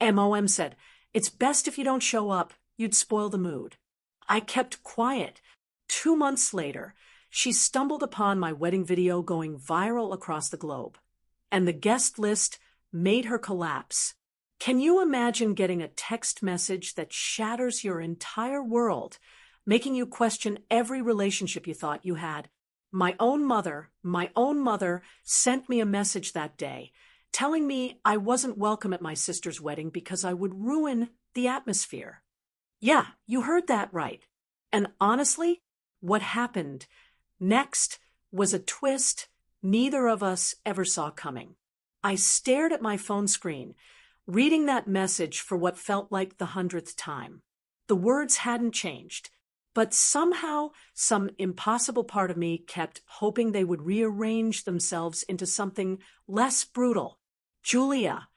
MOM said, "It's best if you don't show up. You'd spoil the mood." I kept quiet. 2 months later, she stumbled upon my wedding video going viral across the globe. And the guest list made her collapse. Can you imagine getting a text message that shatters your entire world, making you question every relationship you thought you had? My own mother sent me a message that day, telling me I wasn't welcome at my sister's wedding because I would ruin the atmosphere. Yeah, you heard that right. And honestly, what happened next was a twist neither of us ever saw coming. I stared at my phone screen, reading that message for what felt like the 100th time. The words hadn't changed, but somehow some impossible part of me kept hoping they would rearrange themselves into something less brutal. "Julia,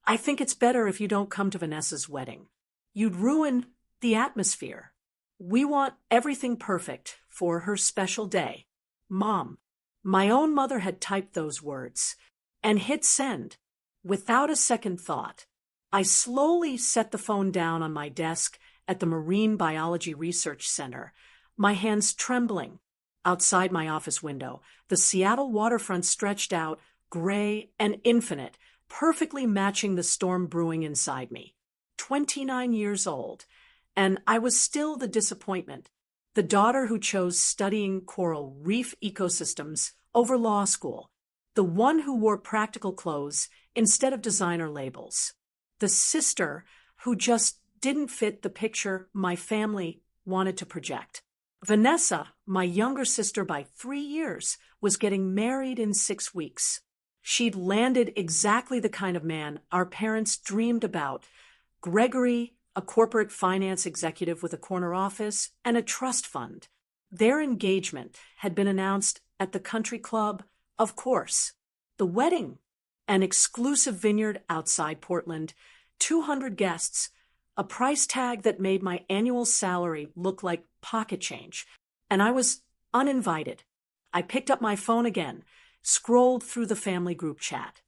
I think it's better if you don't come to Vanessa's wedding. You'd ruin the atmosphere. We want everything perfect for her special day. Mom." My own mother had typed those words and hit send without a second thought. I slowly set the phone down on my desk at the Marine Biology Research Center, my hands trembling. Outside my office window, the Seattle waterfront stretched out, gray and infinite, perfectly matching the storm brewing inside me. 29 years old, and I was still the disappointment, the daughter who chose studying coral reef ecosystems over law school, the one who wore practical clothes instead of designer labels, the sister who just didn't fit the picture my family wanted to project. Vanessa, my younger sister by 3 years, was getting married in 6 weeks. She'd landed exactly the kind of man our parents dreamed about. Gregory, a corporate finance executive with a corner office and a trust fund. Their engagement had been announced at the country club, of course. The wedding, an exclusive vineyard outside Portland, 200 guests, a price tag that made my annual salary look like pocket change, and I was uninvited. I picked up my phone again, scrolled through the family group chat.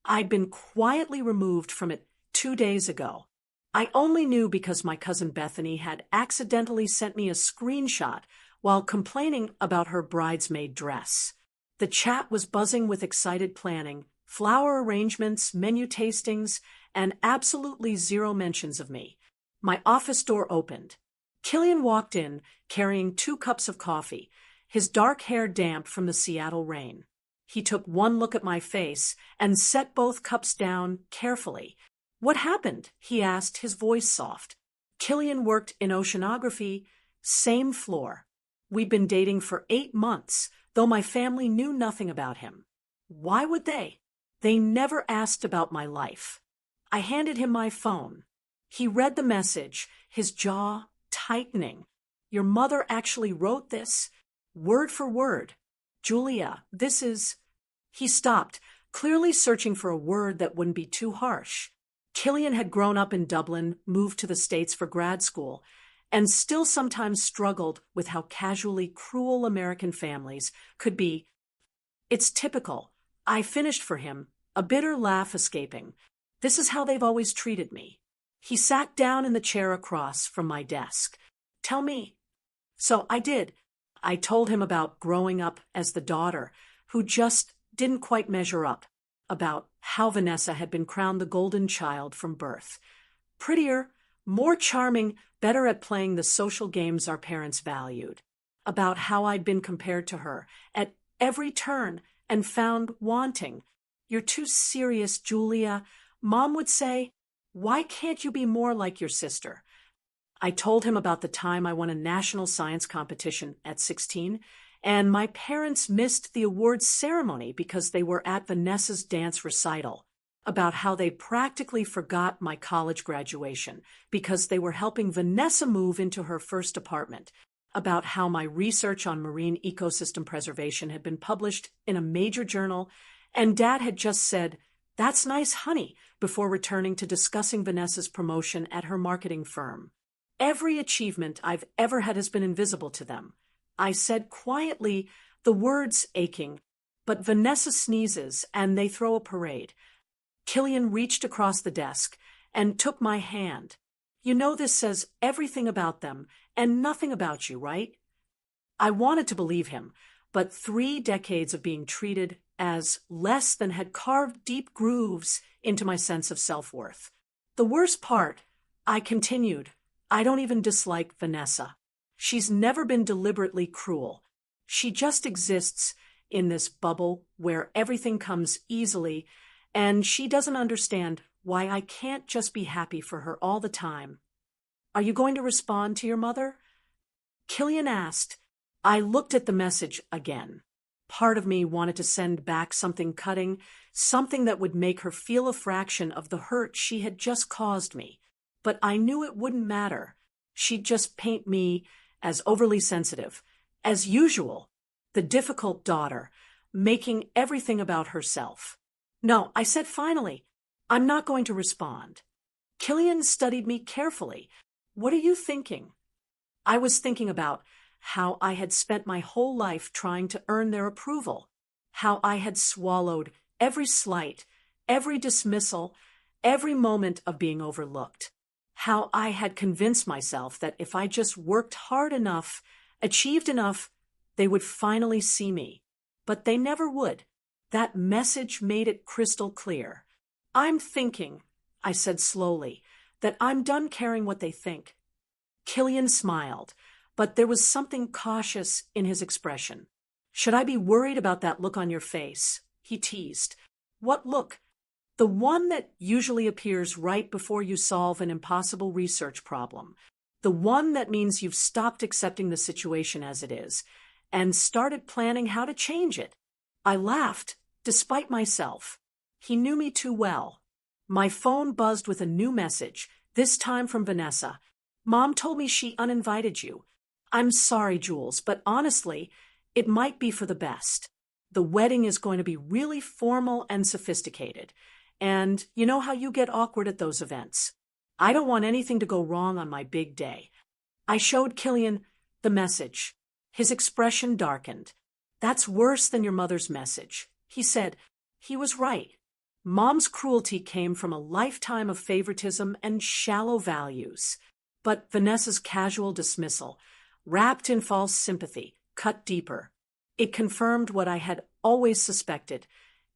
I'd been quietly removed from it 2 days ago. I only knew because my cousin Bethany had accidentally sent me a screenshot while complaining about her bridesmaid dress. The chat was buzzing with excited planning, flower arrangements, menu tastings, and absolutely zero mentions of me. My office door opened. Killian walked in, carrying 2 cups of coffee, his dark hair damp from the Seattle rain. He took one look at my face and set both cups down carefully. "What happened?" he asked, his voice soft. Killian worked in oceanography, same floor. We'd been dating for 8 months, though my family knew nothing about him. Why would they? They never asked about my life. I handed him my phone. He read the message, his jaw tightening. "Your mother actually wrote this, word for word. Julia, this is..." He stopped, clearly searching for a word that wouldn't be too harsh. Killian had grown up in Dublin, moved to the States for grad school, and still sometimes struggled with how casually cruel American families could be. "It's typical," I finished for him, a bitter laugh escaping. "This is how they've always treated me." He sat down in the chair across from my desk. "Tell me." So I did. I told him about growing up as the daughter who just didn't quite measure up, about how Vanessa had been crowned the golden child from birth. Prettier, more charming, better at playing the social games our parents valued. About how I'd been compared to her at every turn and found wanting. "You're too serious, Julia." Mom would say, "Why can't you be more like your sister?" I told him about the time I won a national science competition at 16, and my parents missed the awards ceremony because they were at Vanessa's dance recital, about how they practically forgot my college graduation because they were helping Vanessa move into her first apartment, about how my research on marine ecosystem preservation had been published in a major journal, and Dad had just said, "That's nice, honey," before returning to discussing Vanessa's promotion at her marketing firm. Every achievement I've ever had has been invisible to them. I said quietly, the words aching, but Vanessa sneezes and they throw a parade. Killian reached across the desk and took my hand. You know this says everything about them and nothing about you, right? I wanted to believe him, but 3 decades of being treated as less than had carved deep grooves into my sense of self-worth. The worst part, I continued, I don't even dislike Vanessa. She's never been deliberately cruel. She just exists in this bubble where everything comes easily, and she doesn't understand why I can't just be happy for her all the time. Are you going to respond to your mother? Killian asked. I looked at the message again. Part of me wanted to send back something cutting, something that would make her feel a fraction of the hurt she had just caused me. But I knew it wouldn't matter. She'd just paint me as overly sensitive, as usual, the difficult daughter, making everything about herself. No, I said finally, I'm not going to respond. Killian studied me carefully. What are you thinking? I was thinking about how I had spent my whole life trying to earn their approval, how I had swallowed every slight, every dismissal, every moment of being overlooked, how I had convinced myself that if I just worked hard enough, achieved enough, they would finally see me. But they never would. That message made it crystal clear. I'm thinking, I said slowly, that I'm done caring what they think. Killian smiled, but there was something cautious in his expression. Should I be worried about that look on your face? He teased. What look? The one that usually appears right before you solve an impossible research problem. The one that means you've stopped accepting the situation as it is and started planning how to change it. I laughed, despite myself. He knew me too well. My phone buzzed with a new message, this time from Vanessa. Mom told me she uninvited you. I'm sorry, Jules, but honestly, it might be for the best. The wedding is going to be really formal and sophisticated. And you know how you get awkward at those events. I don't want anything to go wrong on my big day. I showed Killian the message. His expression darkened. That's worse than your mother's message. He said, he was right. Mom's cruelty came from a lifetime of favoritism and shallow values. But Vanessa's casual dismissal, wrapped in false sympathy, cut deeper. It confirmed what I had always suspected.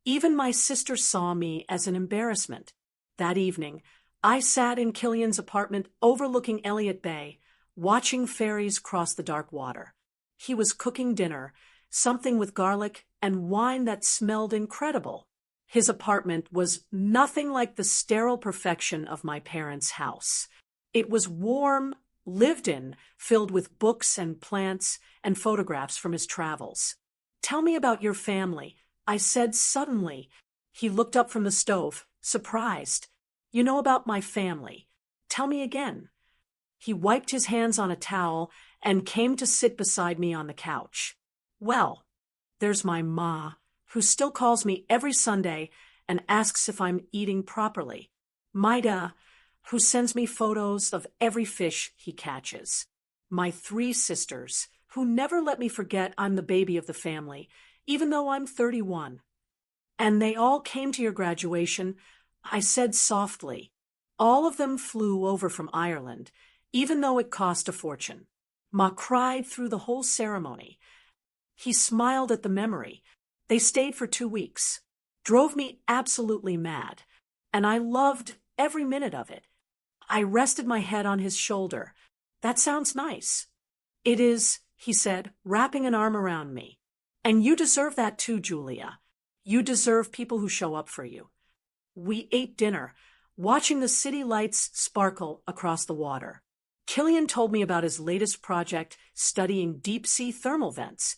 Even my sister saw me as an embarrassment. That evening, I sat in Killian's apartment overlooking Elliott Bay, watching ferries cross the dark water. He was cooking dinner, something with garlic and wine that smelled incredible. His apartment was nothing like the sterile perfection of my parents' house. It was warm, lived in, filled with books and plants and photographs from his travels. Tell me about your family, I said suddenly. He looked up from the stove, surprised. You know about my family. Tell me again. He wiped his hands on a towel and came to sit beside me on the couch. Well, there's my ma, who still calls me every Sunday and asks if I'm eating properly. Maida, who sends me photos of every fish he catches. My 3 sisters, who never let me forget I'm the baby of the family, even though I'm 31. And they all came to your graduation, I said softly. All of them flew over from Ireland, even though it cost a fortune. Ma cried through the whole ceremony. He smiled at the memory. They stayed for 2 weeks. Drove me absolutely mad. And I loved every minute of it. I rested my head on his shoulder. That sounds nice. It is, he said, wrapping an arm around me. And you deserve that too, Julia. You deserve people who show up for you. We ate dinner, watching the city lights sparkle across the water. Killian told me about his latest project studying deep-sea thermal vents,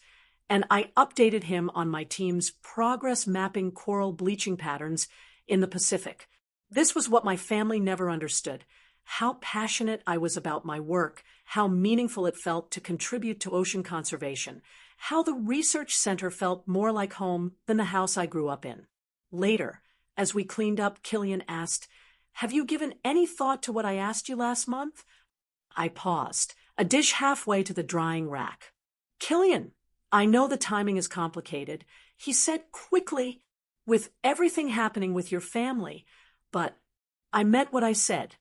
and I updated him on my team's progress mapping coral bleaching patterns in the Pacific. This was what my family never understood, how passionate I was about my work, how meaningful it felt to contribute to ocean conservation, how the research center felt more like home than the house I grew up in. Later, as we cleaned up, Killian asked, "Have you given any thought to what I asked you last month?" I paused, a dish halfway to the drying rack. "Killian, I know the timing is complicated," he said quickly, "with everything happening with your family, but I meant what I said.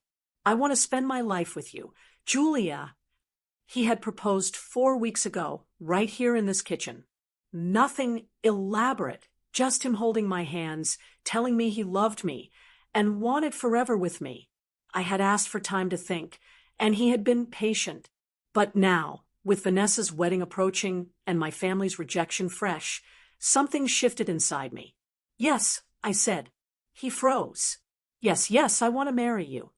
I want to spend my life with you. Julia. He had proposed 4 weeks ago, right here in this kitchen. Nothing elaborate, just him holding my hands, telling me he loved me, and wanted forever with me. I had asked for time to think, and he had been patient. But now, with Vanessa's wedding approaching and my family's rejection fresh, something shifted inside me. Yes, I said. He froze. Yes, yes, I want to marry you.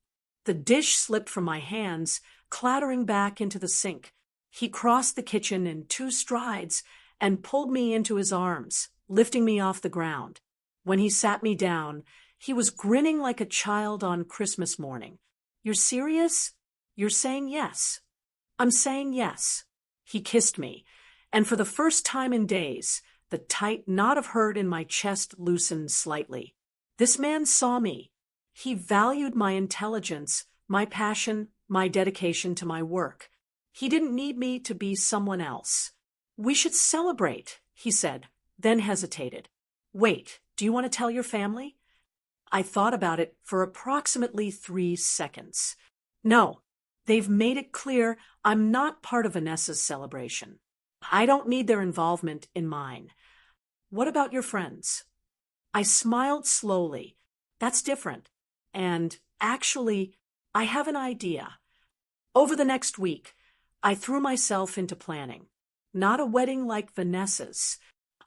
The dish slipped from my hands, clattering back into the sink. He crossed the kitchen in 2 strides and pulled me into his arms, lifting me off the ground. When he sat me down, he was grinning like a child on Christmas morning. You're serious? You're saying yes. I'm saying yes. He kissed me, and for the first time in days, the tight knot of hurt in my chest loosened slightly. This man saw me. He valued my intelligence, my passion, my dedication to my work. He didn't need me to be someone else. We should celebrate, he said, then hesitated. Wait, do you want to tell your family? I thought about it for approximately 3 seconds. No, they've made it clear I'm not part of Vanessa's celebration. I don't need their involvement in mine. What about your friends? I smiled slowly. That's different. And actually, I have an idea. Over the next week, I threw myself into planning. Not a wedding like Vanessa's.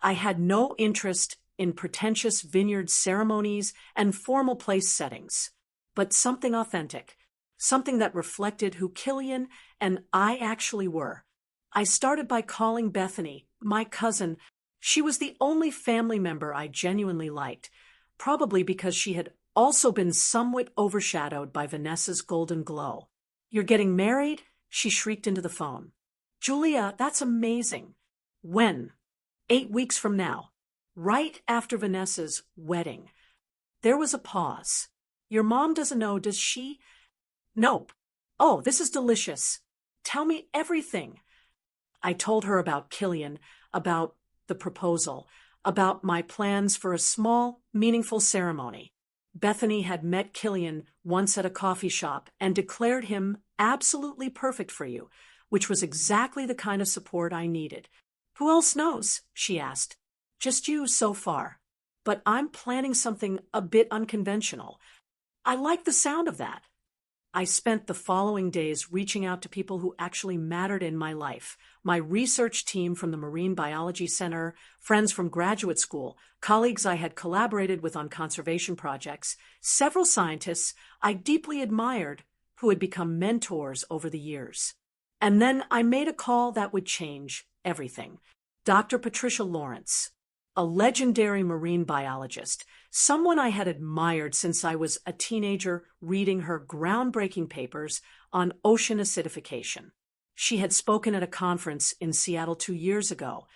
I had no interest in pretentious vineyard ceremonies and formal place settings, but something authentic, something that reflected who Killian and I actually were. I started by calling Bethany, my cousin. She was the only family member I genuinely liked, probably because she had also been somewhat overshadowed by Vanessa's golden glow. You're getting married? She shrieked into the phone. Julia, that's amazing. When? 8 weeks from now. Right after Vanessa's wedding. There was a pause. Your mom doesn't know, does she? Nope. Oh, this is delicious. Tell me everything. I told her about Killian, about the proposal, about my plans for a small, meaningful ceremony. Bethany had met Killian once at a coffee shop and declared him absolutely perfect for you, which was exactly the kind of support I needed. Who else knows? She asked. Just you so far. But I'm planning something a bit unconventional. I like the sound of that. I spent the following days reaching out to people who actually mattered in my life. My research team from the Marine Biology Center, friends from graduate school, colleagues I had collaborated with on conservation projects, several scientists I deeply admired who had become mentors over the years. And then I made a call that would change everything. Dr. Patricia Lawrence, a legendary marine biologist, someone I had admired since I was a teenager reading her groundbreaking papers on ocean acidification. She had spoken at a conference in Seattle 2 years ago,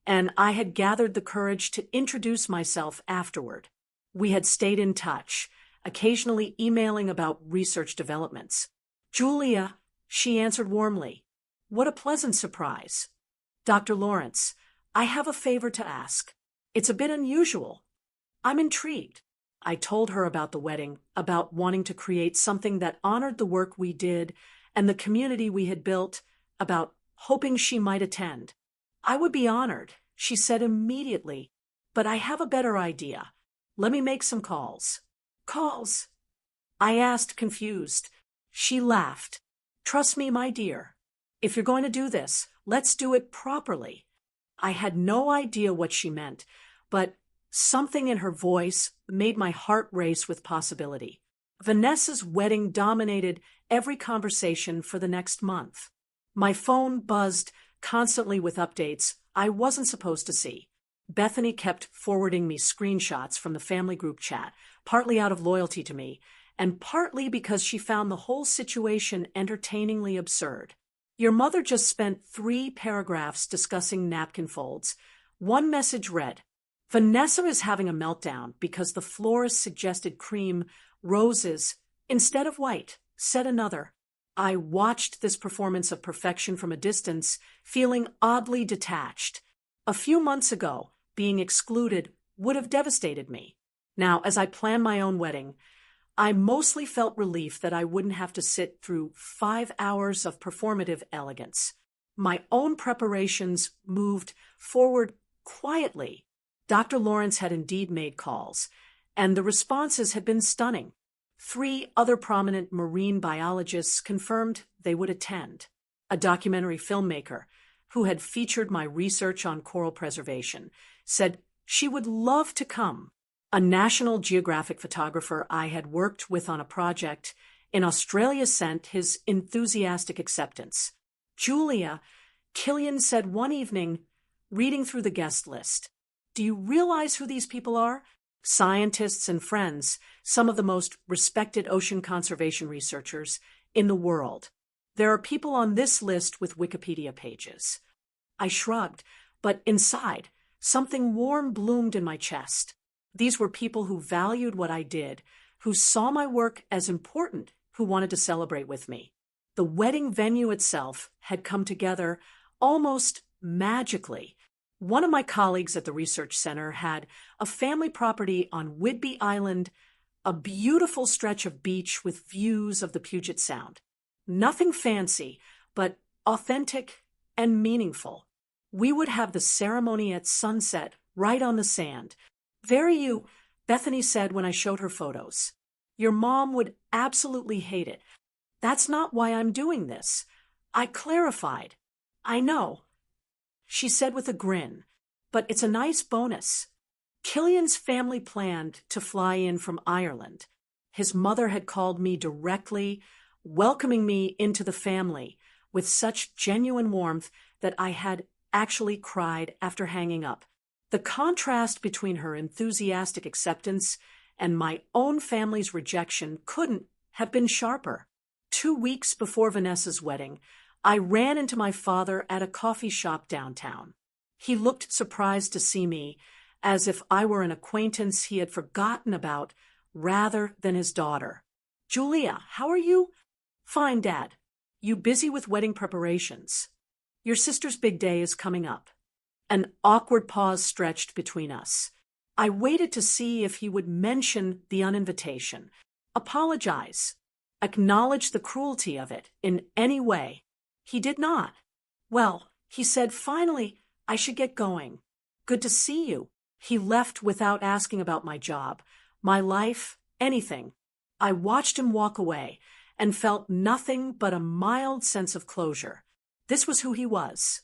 and I had gathered the courage to introduce myself afterward. We had stayed in touch, occasionally emailing about research developments. Julia, she answered warmly. What a pleasant surprise. Dr. Lawrence, I have a favor to ask. It's a bit unusual. I'm intrigued. I told her about the wedding, about wanting to create something that honored the work we did and the community we had built, about hoping she might attend. I would be honored, she said immediately, but I have a better idea. Let me make some calls. Calls? I asked, confused. She laughed. Trust me, my dear. If you're going to do this, let's do it properly. I had no idea what she meant, but something in her voice made my heart race with possibility. Vanessa's wedding dominated every conversation for the next month. My phone buzzed constantly with updates I wasn't supposed to see. Bethany kept forwarding me screenshots from the family group chat, partly out of loyalty to me, and partly because she found the whole situation entertainingly absurd. Your mother just spent 3 paragraphs discussing napkin folds. One message read, Vanessa is having a meltdown because the florist suggested cream, roses, instead of white, said another. I watched this performance of perfection from a distance, feeling oddly detached. A few months ago, being excluded would have devastated me. Now, as I plan my own wedding, I mostly felt relief that I wouldn't have to sit through 5 hours of performative elegance. My own preparations moved forward quietly. Dr. Lawrence had indeed made calls, and the responses had been stunning. 3 other prominent marine biologists confirmed they would attend. A documentary filmmaker, who had featured my research on coral preservation, said she would love to come. A National Geographic photographer I had worked with on a project in Australia sent his enthusiastic acceptance. Julia, Killian said one evening, reading through the guest list, "Do you realize who these people are? Scientists and friends, some of the most respected ocean conservation researchers in the world. There are people on this list with Wikipedia pages." I shrugged, but inside, something warm bloomed in my chest. These were people who valued what I did, who saw my work as important, who wanted to celebrate with me. The wedding venue itself had come together almost magically. One of my colleagues at the research center had a family property on Whidbey Island, a beautiful stretch of beach with views of the Puget Sound. Nothing fancy, but authentic and meaningful. We would have the ceremony at sunset right on the sand. "Very you," Bethany said when I showed her photos. "Your mom would absolutely hate it. That's not why I'm doing this." I clarified. "I know," she said with a grin, "but it's a nice bonus." Killian's family planned to fly in from Ireland. His mother had called me directly, welcoming me into the family with such genuine warmth that I had actually cried after hanging up. The contrast between her enthusiastic acceptance and my own family's rejection couldn't have been sharper. 2 weeks before Vanessa's wedding, I ran into my father at a coffee shop downtown. He looked surprised to see me, as if I were an acquaintance he had forgotten about rather than his daughter. "Julia, how are you?" "Fine, Dad. You busy with wedding preparations? Your sister's big day is coming up." An awkward pause stretched between us. I waited to see if he would mention the uninvitation, apologize, acknowledge the cruelty of it in any way. He did not. "Well," he said, "finally, I should get going. Good to see you." He left without asking about my job, my life, anything. I watched him walk away and felt nothing but a mild sense of closure. This was who he was,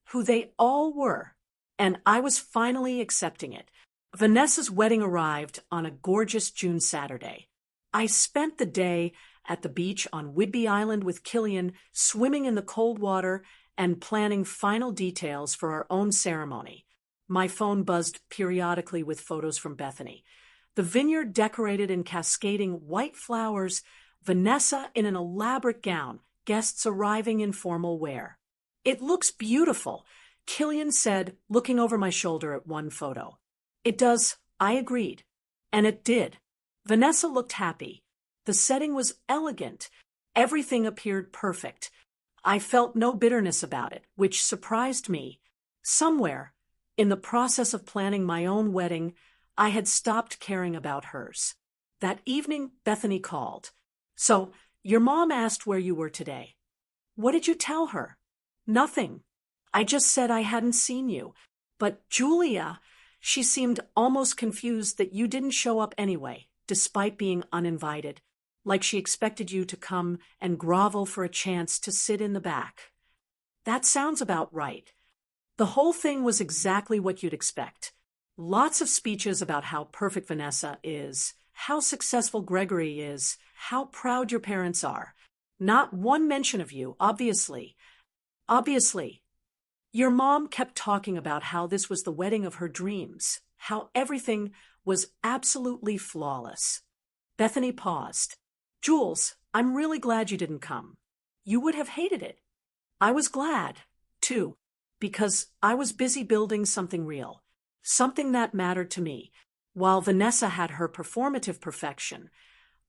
who they all were, and I was finally accepting it. Vanessa's wedding arrived on a gorgeous June Saturday. I spent the day at the beach on Whidbey Island with Killian, swimming in the cold water and planning final details for our own ceremony. My phone buzzed periodically with photos from Bethany. The vineyard decorated in cascading white flowers, Vanessa in an elaborate gown, guests arriving in formal wear. "It looks beautiful," Killian said, looking over my shoulder at one photo. "It does," I agreed. And it did. Vanessa looked happy. The setting was elegant. Everything appeared perfect. I felt no bitterness about it, which surprised me. Somewhere, in the process of planning my own wedding, I had stopped caring about hers. That evening, Bethany called. "So, your mom asked where you were today. What did you tell her?" "Nothing. I just said I hadn't seen you. But Julia," she seemed almost confused that you didn't show up anyway, despite being uninvited, like she expected you to come and grovel for a chance to sit in the back. That sounds about right. The whole thing was exactly what you'd expect. Lots of speeches about how perfect Vanessa is, how successful Gregory is, how proud your parents are. Not one mention of you, obviously. Obviously. Your mom kept talking about how this was the wedding of her dreams, how everything was absolutely flawless. Bethany paused. "Jules, I'm really glad you didn't come. You would have hated it." I was glad, too, because I was busy building something real, something that mattered to me. While Vanessa had her performative perfection,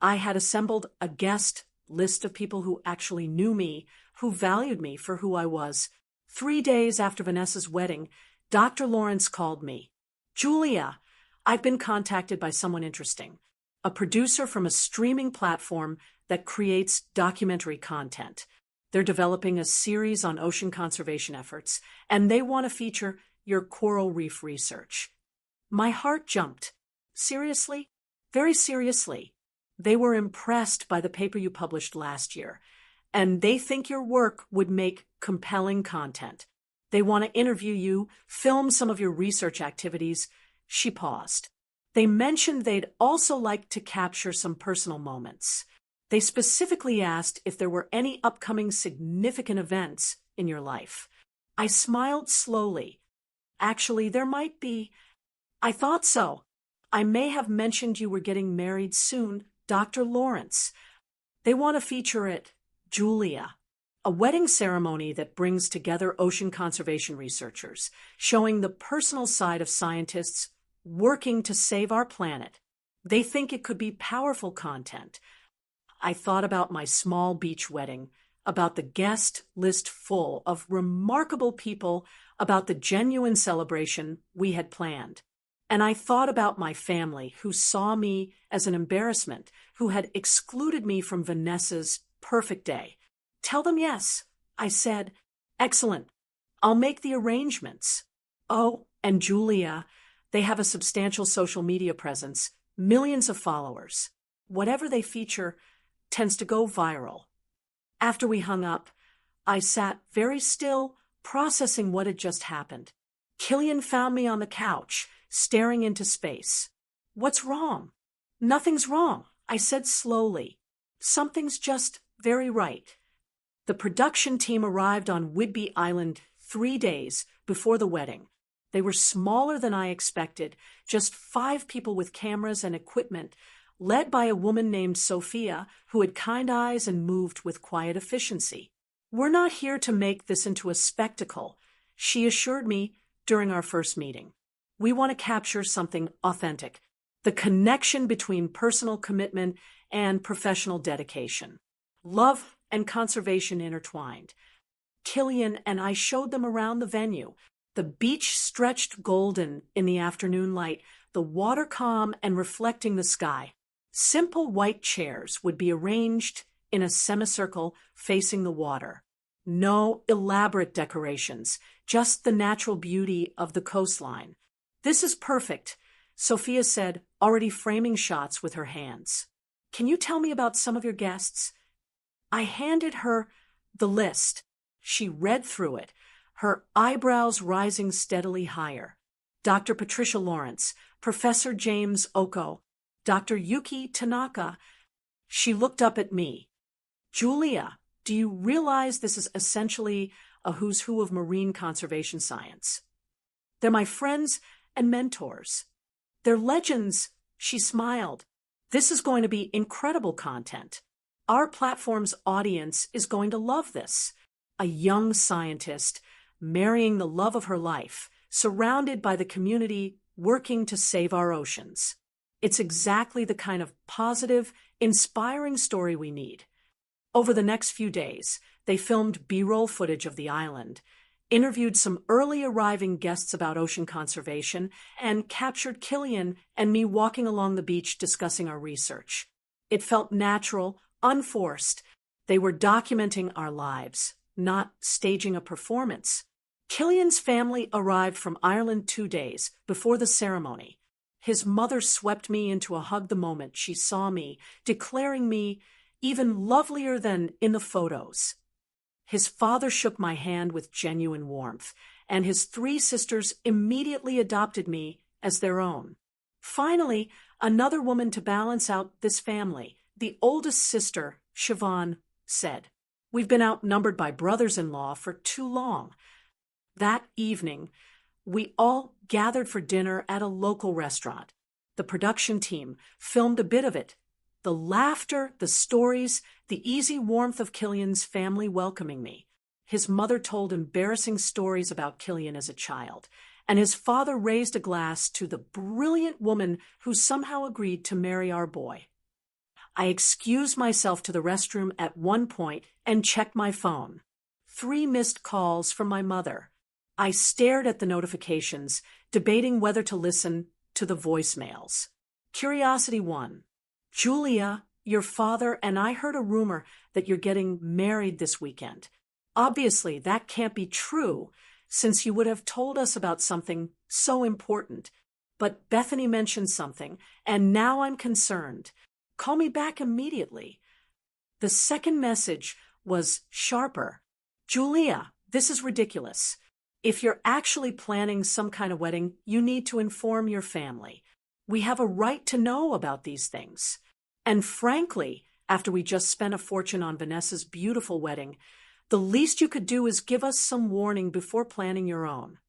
I had assembled a guest list of people who actually knew me, who valued me for who I was. 3 days after Vanessa's wedding, Dr. Lawrence called me. "Julia, I've been contacted by someone interesting. a producer from a streaming platform that creates documentary content. They're developing a series on ocean conservation efforts, and they want to feature your coral reef research. My heart jumped. Seriously? Very seriously. They were impressed by the paper you published last year, and they think your work would make compelling content. They want to interview you, film some of your research activities. She paused. They mentioned they'd also like to capture some personal moments. They specifically asked if there were any upcoming significant events in your life. I smiled slowly. Actually, there might be. I thought so. I may have mentioned you were getting married soon, Dr. Lawrence. They want to feature it, Julia, a wedding ceremony that brings together ocean conservation researchers, showing the personal side of scientists working to save our planet. They think it could be powerful content. I thought about my small beach wedding, about the guest list full of remarkable people, about the genuine celebration we had planned. And I thought about my family, who saw me as an embarrassment, who had excluded me from Vanessa's perfect day. Tell them yes, I said. Excellent. I'll make the arrangements. Oh, and Julia, they have a substantial social media presence, millions of followers. Whatever they feature tends to go viral. After we hung up, I sat very still, processing what had just happened. Killian found me on the couch, staring into space. What's wrong? Nothing's wrong, I said slowly. Something's just very right. The production team arrived on Whidbey Island 3 days before the wedding. They were smaller than I expected, just 5 people with cameras and equipment, led by a woman named Sophia, who had kind eyes and moved with quiet efficiency. We're not here to make this into a spectacle, she assured me during our first meeting. We want to capture something authentic, the connection between personal commitment and professional dedication. Love and conservation intertwined. Killian and I showed them around the venue. The beach stretched golden in the afternoon light, the water calm and reflecting the sky. Simple white chairs would be arranged in a semicircle facing the water. No elaborate decorations, just the natural beauty of the coastline. This is perfect, Sophia said, already framing shots with her hands. Can you tell me about some of your guests? I handed her the list. She read through it, her eyebrows rising steadily higher. Dr. Patricia Lawrence, Professor James Oko, Dr. Yuki Tanaka. She looked up at me. Julia, do you realize this is essentially a who's who of marine conservation science? They're my friends and mentors. They're legends, she smiled. This is going to be incredible content. Our platform's audience is going to love this. A young scientist marrying the love of her life, surrounded by the community working to save our oceans. It's exactly the kind of positive, inspiring story we need. Over the next few days, they filmed B-roll footage of the island, interviewed some early arriving guests about ocean conservation, and captured Killian and me walking along the beach discussing our research. It felt natural, unforced. They were documenting our lives, not staging a performance. Killian's family arrived from Ireland 2 days before the ceremony. His mother swept me into a hug the moment she saw me, declaring me even lovelier than in the photos. His father shook my hand with genuine warmth, and his 3 sisters immediately adopted me as their own. Finally, another woman to balance out this family, the oldest sister, Siobhan, said, "We've been outnumbered by brothers-in-law for too long." That evening, we all gathered for dinner at a local restaurant. The production team filmed a bit of it. The laughter, the stories, the easy warmth of Killian's family welcoming me. His mother told embarrassing stories about Killian as a child, and his father raised a glass to the brilliant woman who somehow agreed to marry our boy. I excused myself to the restroom at one point and checked my phone. 3 missed calls from my mother. I stared at the notifications, debating whether to listen to the voicemails. Curiosity won. Julia, your father and I heard a rumor that you're getting married this weekend. Obviously, that can't be true, since you would have told us about something so important. But Bethany mentioned something, and now I'm concerned. Call me back immediately. The second message was sharper. Julia, this is ridiculous. If you're actually planning some kind of wedding, you need to inform your family. We have a right to know about these things. And frankly, after we just spent a fortune on Vanessa's beautiful wedding, the least you could do is give us some warning before planning your own.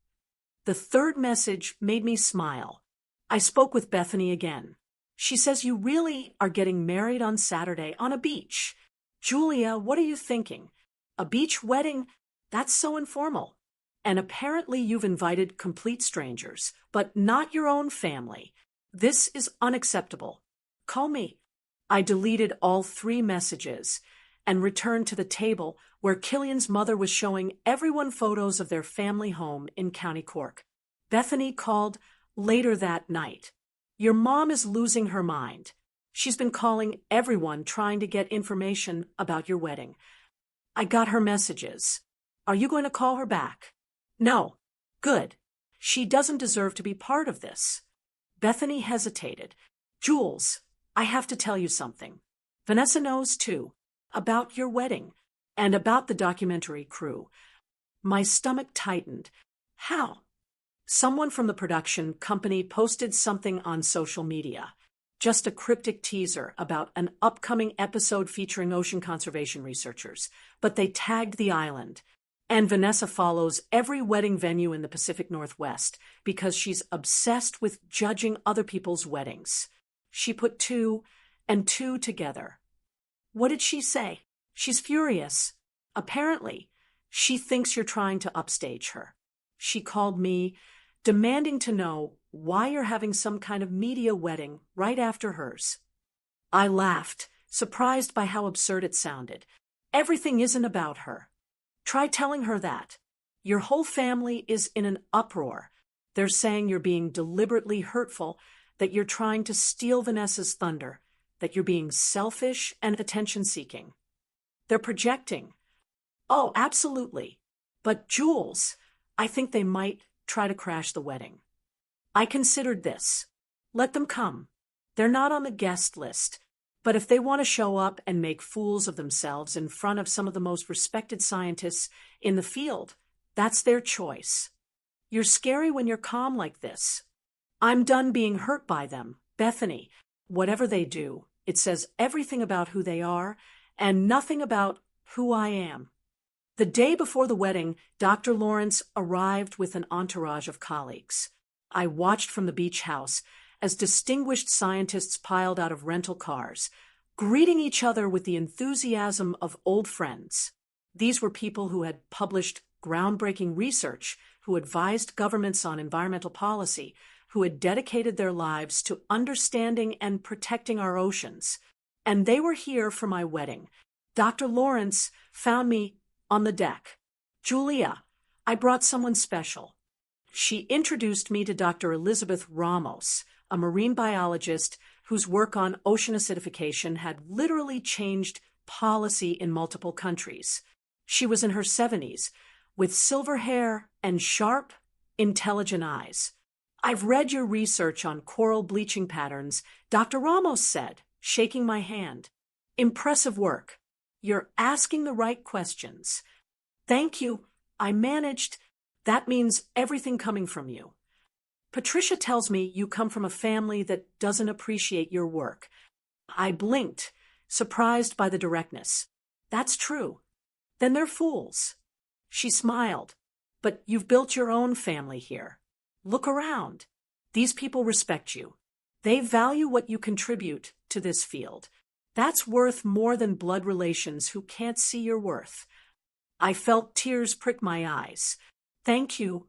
The third message made me smile. I spoke with Bethany again. She says you really are getting married on Saturday on a beach. Julia, what are you thinking? A beach wedding? That's so informal. And apparently you've invited complete strangers, but not your own family. This is unacceptable. Call me. I deleted all 3 messages and returned to the table where Killian's mother was showing everyone photos of their family home in County Cork. Bethany called later that night. Your mom is losing her mind. She's been calling everyone trying to get information about your wedding. I got her messages. Are you going to call her back? No. Good. She doesn't deserve to be part of this. Bethany hesitated. Jules, I have to tell you something. Vanessa knows too, about your wedding, and about the documentary crew. My stomach tightened. How? Someone from the production company posted something on social media. Just a cryptic teaser about an upcoming episode featuring ocean conservation researchers, but they tagged the island. And Vanessa follows every wedding venue in the Pacific Northwest because she's obsessed with judging other people's weddings. She put 2 and 2 together. What did she say? She's furious. Apparently, she thinks you're trying to upstage her. She called me, demanding to know why you're having some kind of media wedding right after hers. I laughed, surprised by how absurd it sounded. Everything isn't about her. Try telling her that. Your whole family is in an uproar. They're saying you're being deliberately hurtful, that you're trying to steal Vanessa's thunder, that you're being selfish and attention-seeking. They're projecting. Oh, absolutely. But Jules, I think they might try to crash the wedding. I considered this. Let them come. They're not on the guest list. But if they want to show up and make fools of themselves in front of some of the most respected scientists in the field, that's their choice. You're scary when you're calm like this. I'm done being hurt by them. Bethany, whatever they do, it says everything about who they are and nothing about who I am. The day before the wedding, Dr. Lawrence arrived with an entourage of colleagues. I watched from the beach house as distinguished scientists piled out of rental cars, greeting each other with the enthusiasm of old friends. These were people who had published groundbreaking research, who advised governments on environmental policy, who had dedicated their lives to understanding and protecting our oceans. And they were here for my wedding. Dr. Lawrence found me on the deck. Julia, I brought someone special. She introduced me to Dr. Elizabeth Ramos, a marine biologist whose work on ocean acidification had literally changed policy in multiple countries. She was in her 70s, with silver hair and sharp, intelligent eyes. I've read your research on coral bleaching patterns, Dr. Ramos said, shaking my hand. Impressive work. You're asking the right questions. Thank you. I managed. That means everything coming from you. Patricia tells me you come from a family that doesn't appreciate your work. I blinked, surprised by the directness. That's true. Then they're fools. She smiled. But you've built your own family here. Look around. These people respect you. They value what you contribute to this field. That's worth more than blood relations who can't see your worth. I felt tears prick my eyes. Thank you.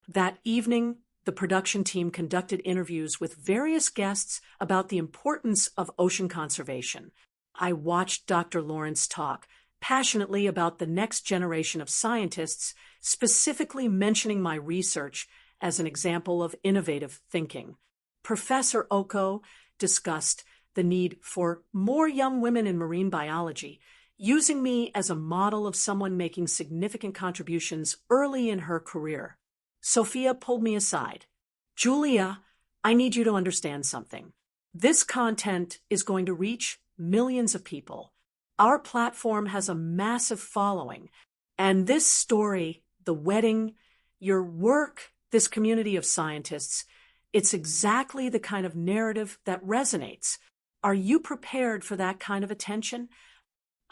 That evening, the production team conducted interviews with various guests about the importance of ocean conservation. I watched Dr. Lawrence talk passionately about the next generation of scientists, specifically mentioning my research as an example of innovative thinking. Professor Oko discussed the need for more young women in marine biology, using me as a model of someone making significant contributions early in her career. Sophia pulled me aside. Julia, I need you to understand something. This content is going to reach millions of people. Our platform has a massive following, and this story, the wedding, your work, this community of scientists, it's exactly the kind of narrative that resonates. Are you prepared for that kind of attention?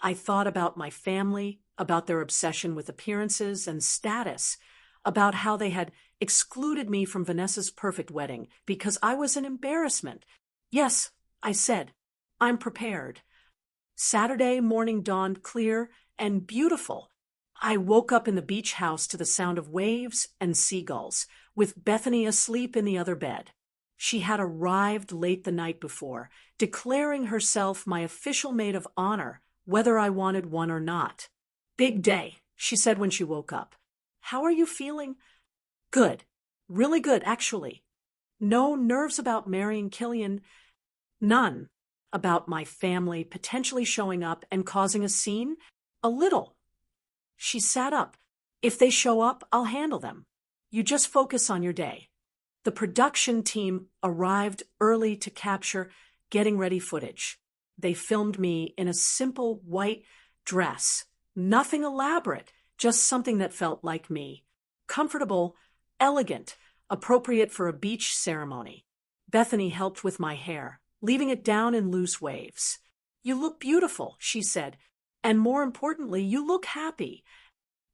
I thought about my family, about their obsession with appearances and status, about how they had excluded me from Vanessa's perfect wedding because I was an embarrassment. Yes, I said, I'm prepared. Saturday morning dawned clear and beautiful. I woke up in the beach house to the sound of waves and seagulls, with Bethany asleep in the other bed. She had arrived late the night before, declaring herself my official maid of honor, whether I wanted one or not. Big day, she said when she woke up. How are you feeling? Good. Really good, actually. No nerves about marrying Killian. None. About my family potentially showing up and causing a scene? A little. She sat up. If they show up, I'll handle them. You just focus on your day. The production team arrived early to capture getting ready footage. They filmed me in a simple white dress. Nothing elaborate, just something that felt like me. Comfortable, elegant, appropriate for a beach ceremony. Bethany helped with my hair, leaving it down in loose waves. You look beautiful, she said, and more importantly, you look happy.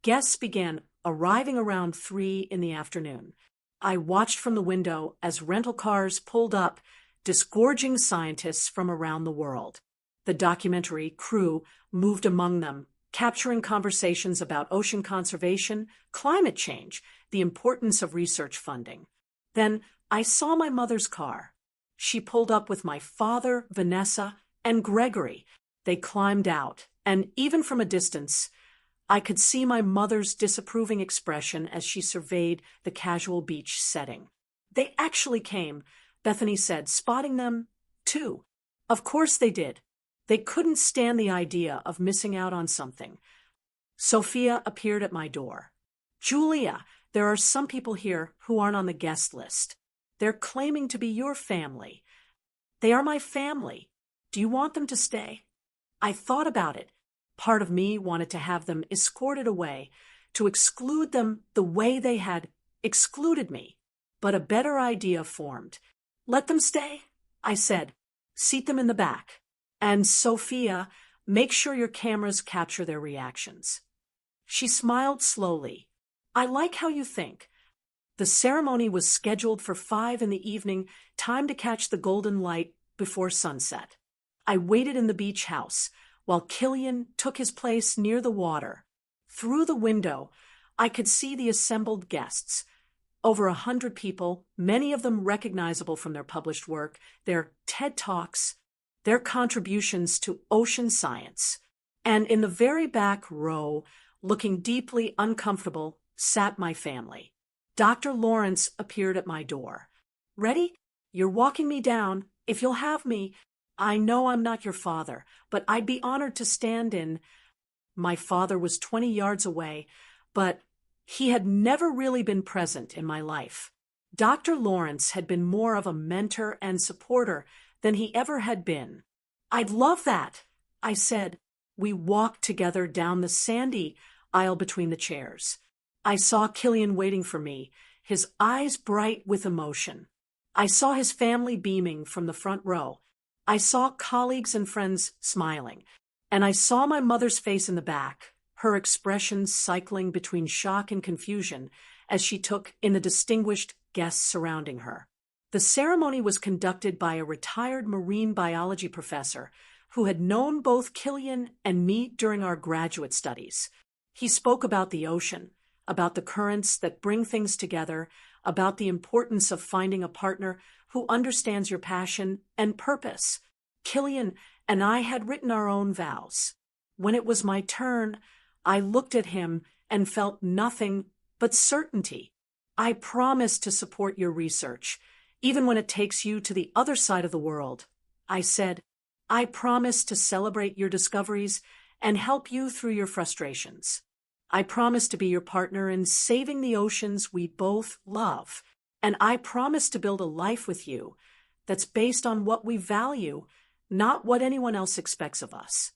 Guests began arriving around 3 in the afternoon. I watched from the window as rental cars pulled up, disgorging scientists from around the world. The documentary crew moved among them, capturing conversations about ocean conservation, climate change, the importance of research funding. Then I saw my mother's car. She pulled up with my father, Vanessa, and Gregory. They climbed out, and even from a distance, I could see my mother's disapproving expression as she surveyed the casual beach setting. They actually came, Bethany said, spotting them, too. Of course they did. They couldn't stand the idea of missing out on something. Sophia appeared at my door. Julia, there are some people here who aren't on the guest list. They're claiming to be your family. They are my family. Do you want them to stay? I thought about it. Part of me wanted to have them escorted away, to exclude them the way they had excluded me. But a better idea formed. Let them stay, I said. Seat them in the back. And Sophia, make sure your cameras capture their reactions. She smiled slowly. I like how you think. The ceremony was scheduled for 5 in the evening, time to catch the golden light before sunset. I waited in the beach house, while Killian took his place near the water. Through the window, I could see the assembled guests. Over 100 people, many of them recognizable from their published work, their TED Talks, their contributions to ocean science. And in the very back row, looking deeply uncomfortable, sat my family. Dr. Lawrence appeared at my door. Ready? You're walking me down. If you'll have me, I know I'm not your father, but I'd be honored to stand in. My father was 20 yards away, but he had never really been present in my life. Dr. Lawrence had been more of a mentor and supporter than he ever had been. I'd love that, I said. We walked together down the sandy aisle between the chairs. I saw Killian waiting for me, his eyes bright with emotion. I saw his family beaming from the front row. I saw colleagues and friends smiling, and I saw my mother's face in the back, her expression cycling between shock and confusion as she took in the distinguished guests surrounding her. The ceremony was conducted by a retired marine biology professor who had known both Killian and me during our graduate studies. He spoke about the ocean, about the currents that bring things together, about the importance of finding a partner who understands your passion and purpose. Killian and I had written our own vows. When it was my turn, I looked at him and felt nothing but certainty. I promise to support your research, even when it takes you to the other side of the world. I said, I promise to celebrate your discoveries and help you through your frustrations. I promise to be your partner in saving the oceans we both love. And I promise to build a life with you that's based on what we value, not what anyone else expects of us.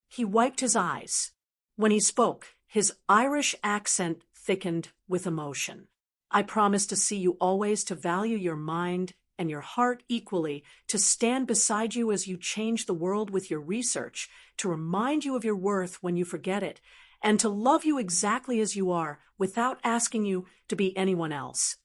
He wiped his eyes. When he spoke, his Irish accent thickened with emotion. I promise to see you always, to value your mind and your heart equally, to stand beside you as you change the world with your research, to remind you of your worth when you forget it, and to love you exactly as you are without asking you to be anyone else.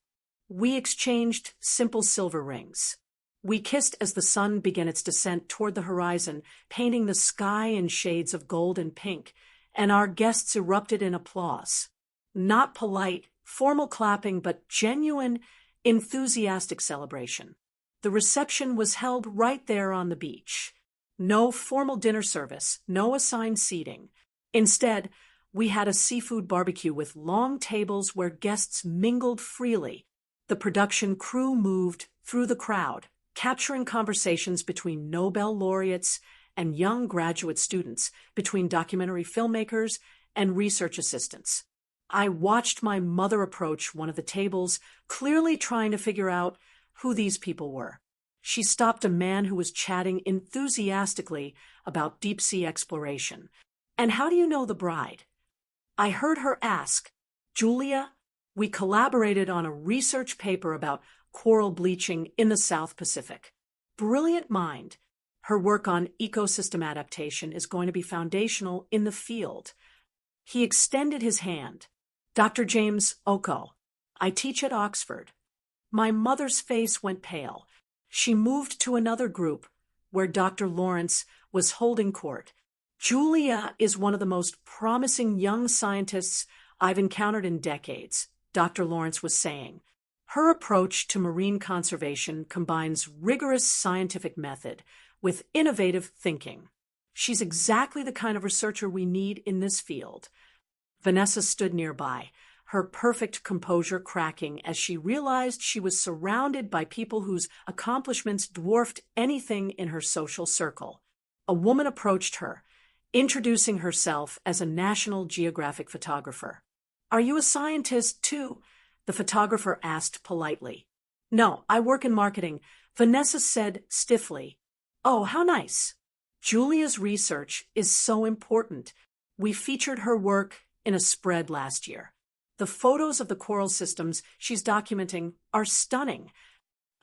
We exchanged simple silver rings. We kissed as the sun began its descent toward the horizon, painting the sky in shades of gold and pink, and our guests erupted in applause. Not polite, formal clapping, but genuine, enthusiastic celebration. The reception was held right there on the beach. No formal dinner service, no assigned seating. Instead, we had a seafood barbecue with long tables where guests mingled freely. The production crew moved through the crowd, capturing conversations between Nobel laureates and young graduate students, between documentary filmmakers and research assistants. I watched my mother approach one of the tables, clearly trying to figure out who these people were. She stopped a man who was chatting enthusiastically about deep-sea exploration. And how do you know the bride? I heard her ask, Julia, we collaborated on a research paper about coral bleaching in the South Pacific. Brilliant mind. Her work on ecosystem adaptation is going to be foundational in the field. He extended his hand. Dr. James Oko. I teach at Oxford. My mother's face went pale. She moved to another group where Dr. Lawrence was holding court. Julia is one of the most promising young scientists I've encountered in decades, Dr. Lawrence was saying. Her approach to marine conservation combines rigorous scientific method with innovative thinking. She's exactly the kind of researcher we need in this field. Vanessa stood nearby, her perfect composure cracking as she realized she was surrounded by people whose accomplishments dwarfed anything in her social circle. A woman approached her, introducing herself as a National Geographic photographer. Are you a scientist, too? The photographer asked politely. No, I work in marketing, Vanessa said stiffly. Oh, how nice. Julia's research is so important. We featured her work in a spread last year. The photos of the coral systems she's documenting are stunning.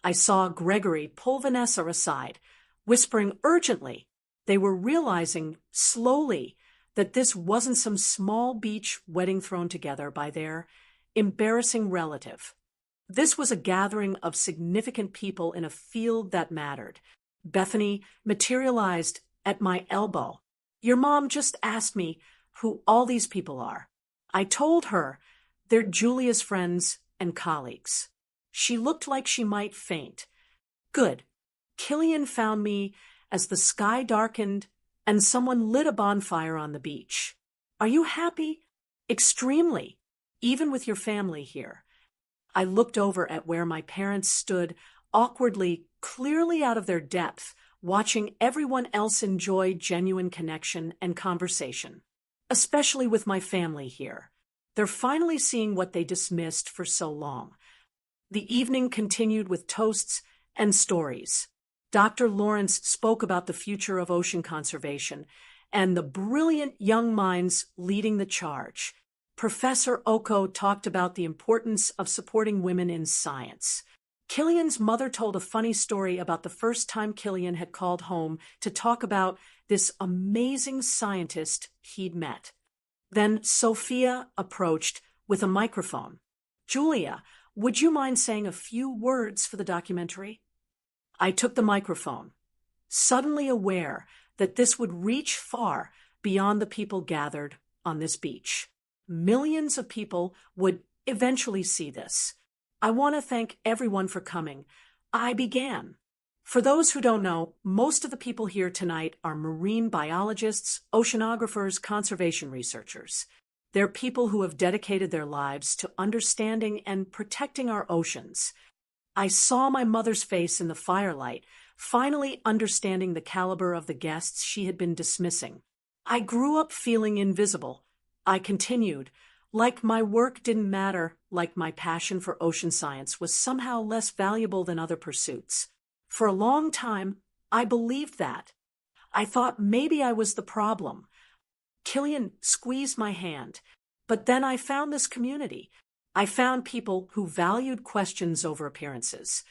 I saw Gregory pull Vanessa aside, whispering urgently. They were realizing slowly that this wasn't some small beach wedding thrown together by their embarrassing relative. This was a gathering of significant people in a field that mattered. Bethany materialized at my elbow. Your mom just asked me who all these people are. I told her they're Julia's friends and colleagues. She looked like she might faint. Good. Killian found me as the sky darkened and someone lit a bonfire on the beach. Are you happy? Extremely, even with your family here. I looked over at where my parents stood, awkwardly, clearly out of their depth, watching everyone else enjoy genuine connection and conversation. Especially with my family here. They're finally seeing what they dismissed for so long. The evening continued with toasts and stories. Dr. Lawrence spoke about the future of ocean conservation and the brilliant young minds leading the charge. Professor Oko talked about the importance of supporting women in science. Killian's mother told a funny story about the first time Killian had called home to talk about this amazing scientist he'd met. Then Sophia approached with a microphone. Julia, would you mind saying a few words for the documentary? I took the microphone, suddenly aware that this would reach far beyond the people gathered on this beach. Millions of people would eventually see this. I want to thank everyone for coming. I began. For those who don't know, most of the people here tonight are marine biologists, oceanographers, conservation researchers. They're people who have dedicated their lives to understanding and protecting our oceans. I saw my mother's face in the firelight, finally understanding the caliber of the guests she had been dismissing. I grew up feeling invisible. I continued, like my work didn't matter, like my passion for ocean science was somehow less valuable than other pursuits. For a long time, I believed that. I thought maybe I was the problem. Killian squeezed my hand. But then I found this community. I found people who valued questions over appearances,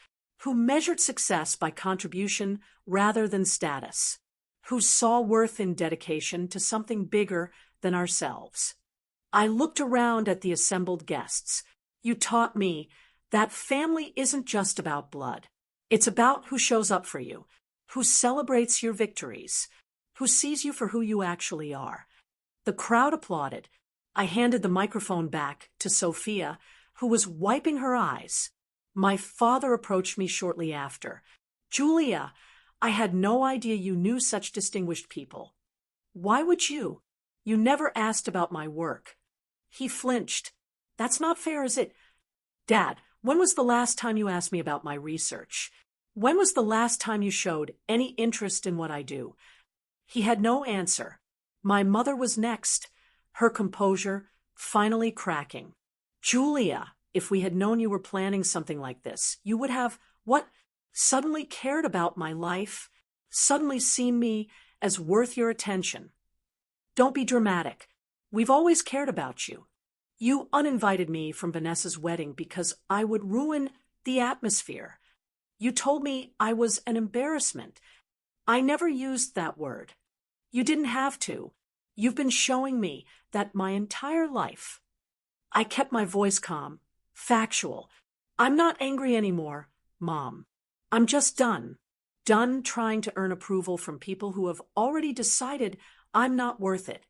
who measured success by contribution rather than status, who saw worth in dedication to something bigger than ourselves. I looked around at the assembled guests. You taught me that family isn't just about blood. It's about who shows up for you, who celebrates your victories, who sees you for who you actually are. The crowd applauded. I handed the microphone back to Sophia, who was wiping her eyes. My father approached me shortly after. Julia, I had no idea you knew such distinguished people. Why would you? You never asked about my work. He flinched. That's not fair, is it? Dad, when was the last time you asked me about my research? When was the last time you showed any interest in what I do? He had no answer. My mother was next, her composure finally cracking. Julia, if we had known you were planning something like this, you would have, what, suddenly cared about my life, suddenly seen me as worth your attention. Don't be dramatic. We've always cared about you. You uninvited me from Vanessa's wedding because I would ruin the atmosphere. You told me I was an embarrassment. I never used that word. You didn't have to. You've been showing me that my entire life. I kept my voice calm, factual. I'm not angry anymore, Mom. I'm just done. Done trying to earn approval from people who have already decided I'm not worth it.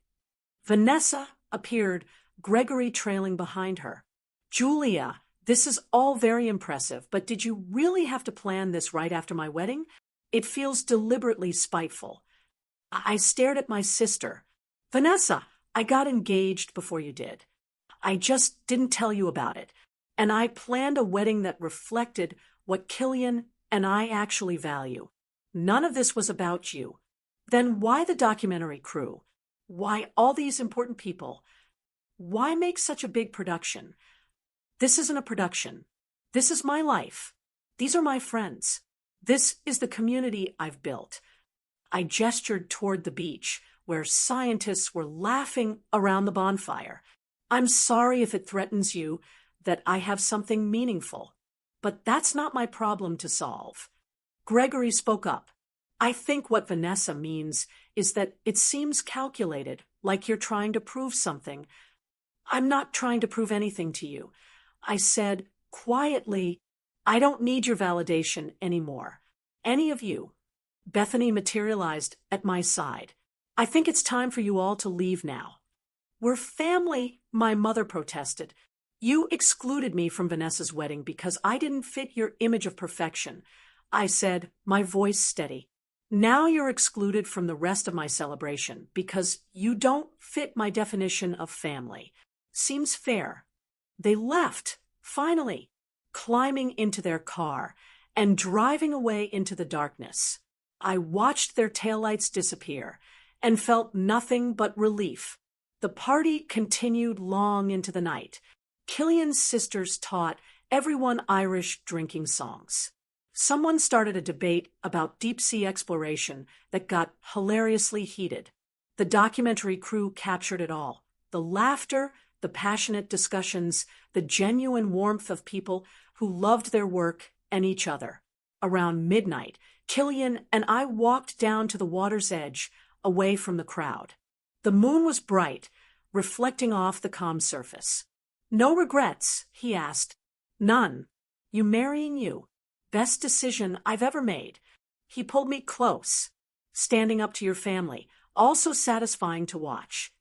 Vanessa appeared, Gregory trailing behind her. Julia, this is all very impressive, but did you really have to plan this right after my wedding? It feels deliberately spiteful. I stared at my sister. Vanessa, I got engaged before you did. I just didn't tell you about it. And I planned a wedding that reflected what Killian and I actually value. None of this was about you. Then why the documentary crew? Why all these important people? Why make such a big production? This isn't a production. This is my life. These are my friends. This is the community I've built. I gestured toward the beach, where scientists were laughing around the bonfire. I'm sorry if it threatens you that I have something meaningful, but that's not my problem to solve. Gregory spoke up. I think what Vanessa means is that it seems calculated, like you're trying to prove something. I'm not trying to prove anything to you. I said, quietly, I don't need your validation anymore. Any of you. Bethany materialized at my side. I think it's time for you all to leave now. We're family, my mother protested. You excluded me from Vanessa's wedding because I didn't fit your image of perfection. I said, my voice steady. Now you're excluded from the rest of my celebration because you don't fit my definition of family. Seems fair. They left, finally, climbing into their car and driving away into the darkness. I watched their taillights disappear and felt nothing but relief. The party continued long into the night. Killian's sisters taught everyone Irish drinking songs. Someone started a debate about deep-sea exploration that got hilariously heated. The documentary crew captured it all. The laughter, the passionate discussions, the genuine warmth of people who loved their work and each other. Around midnight, Killian and I walked down to the water's edge, away from the crowd. The moon was bright, reflecting off the calm surface. No regrets, he asked. None. You marrying you. Best decision I've ever made. He pulled me close. Standing up to your family, also satisfying to watch.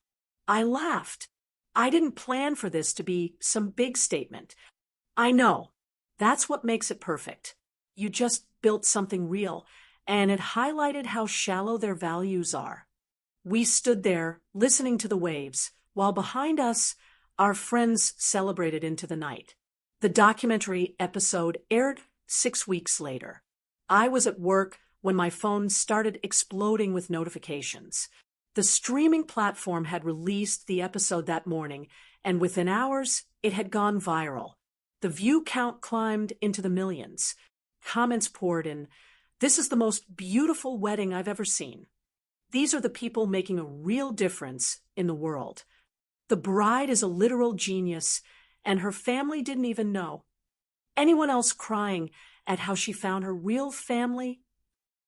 I laughed. I didn't plan for this to be some big statement. I know. That's what makes it perfect. You just built something real, and it highlighted how shallow their values are. We stood there, listening to the waves, while behind us, our friends celebrated into the night. The documentary episode aired 6 weeks later. I was at work, when my phone started exploding with notifications. The streaming platform had released the episode that morning, and within hours, it had gone viral. The view count climbed into the millions. Comments poured in. "This is the most beautiful wedding I've ever seen." These are the people making a real difference in the world. The bride is a literal genius, and her family didn't even know. Anyone else crying at how she found her real family?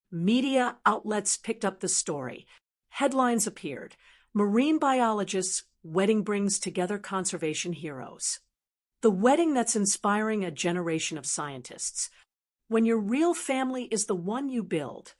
Media outlets picked up the story. Headlines appeared. Marine biologists' wedding brings together conservation heroes. The wedding that's inspiring a generation of scientists. When your real family is the one you build.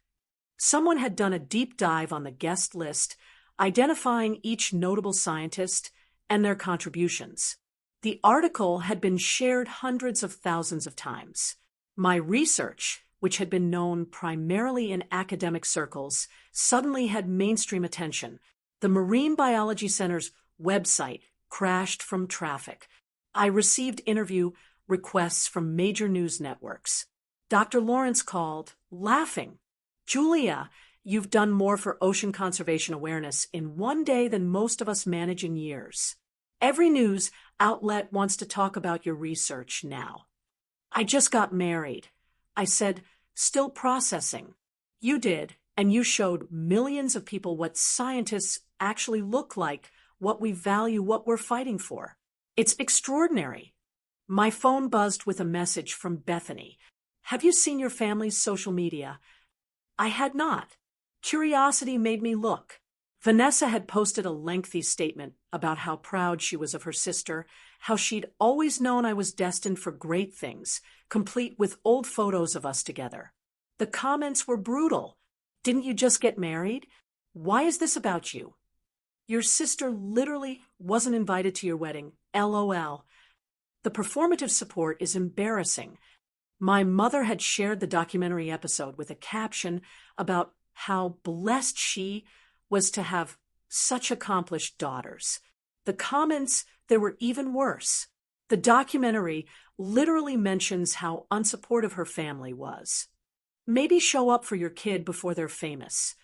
Someone had done a deep dive on the guest list, identifying each notable scientist and their contributions. The article had been shared hundreds of thousands of times. My research, which had been known primarily in academic circles, suddenly had mainstream attention. The Marine Biology Center's website crashed from traffic. I received interview requests from major news networks. Dr. Lawrence called, laughing. "Julia, you've done more for ocean conservation awareness in one day than most of us manage in years. Every news outlet wants to talk about your research now." "I just got married." I said, "Still processing." "You did, and you showed millions of people what scientists actually look like, what we value, what we're fighting for. It's extraordinary." My phone buzzed with a message from Bethany. "Have you seen your family's social media?" I had not. Curiosity made me look. Vanessa had posted a lengthy statement about how proud she was of her sister, how she'd always known I was destined for great things, complete with old photos of us together. The comments were brutal. "Didn't you just get married? Why is this about you? Your sister literally wasn't invited to your wedding. LOL. The performative support is embarrassing." My mother had shared the documentary episode with a caption about how blessed she was to have such accomplished daughters. The comments, there were even worse. The documentary literally mentions how unsupportive her family was. "Maybe show up for your kid before they're famous.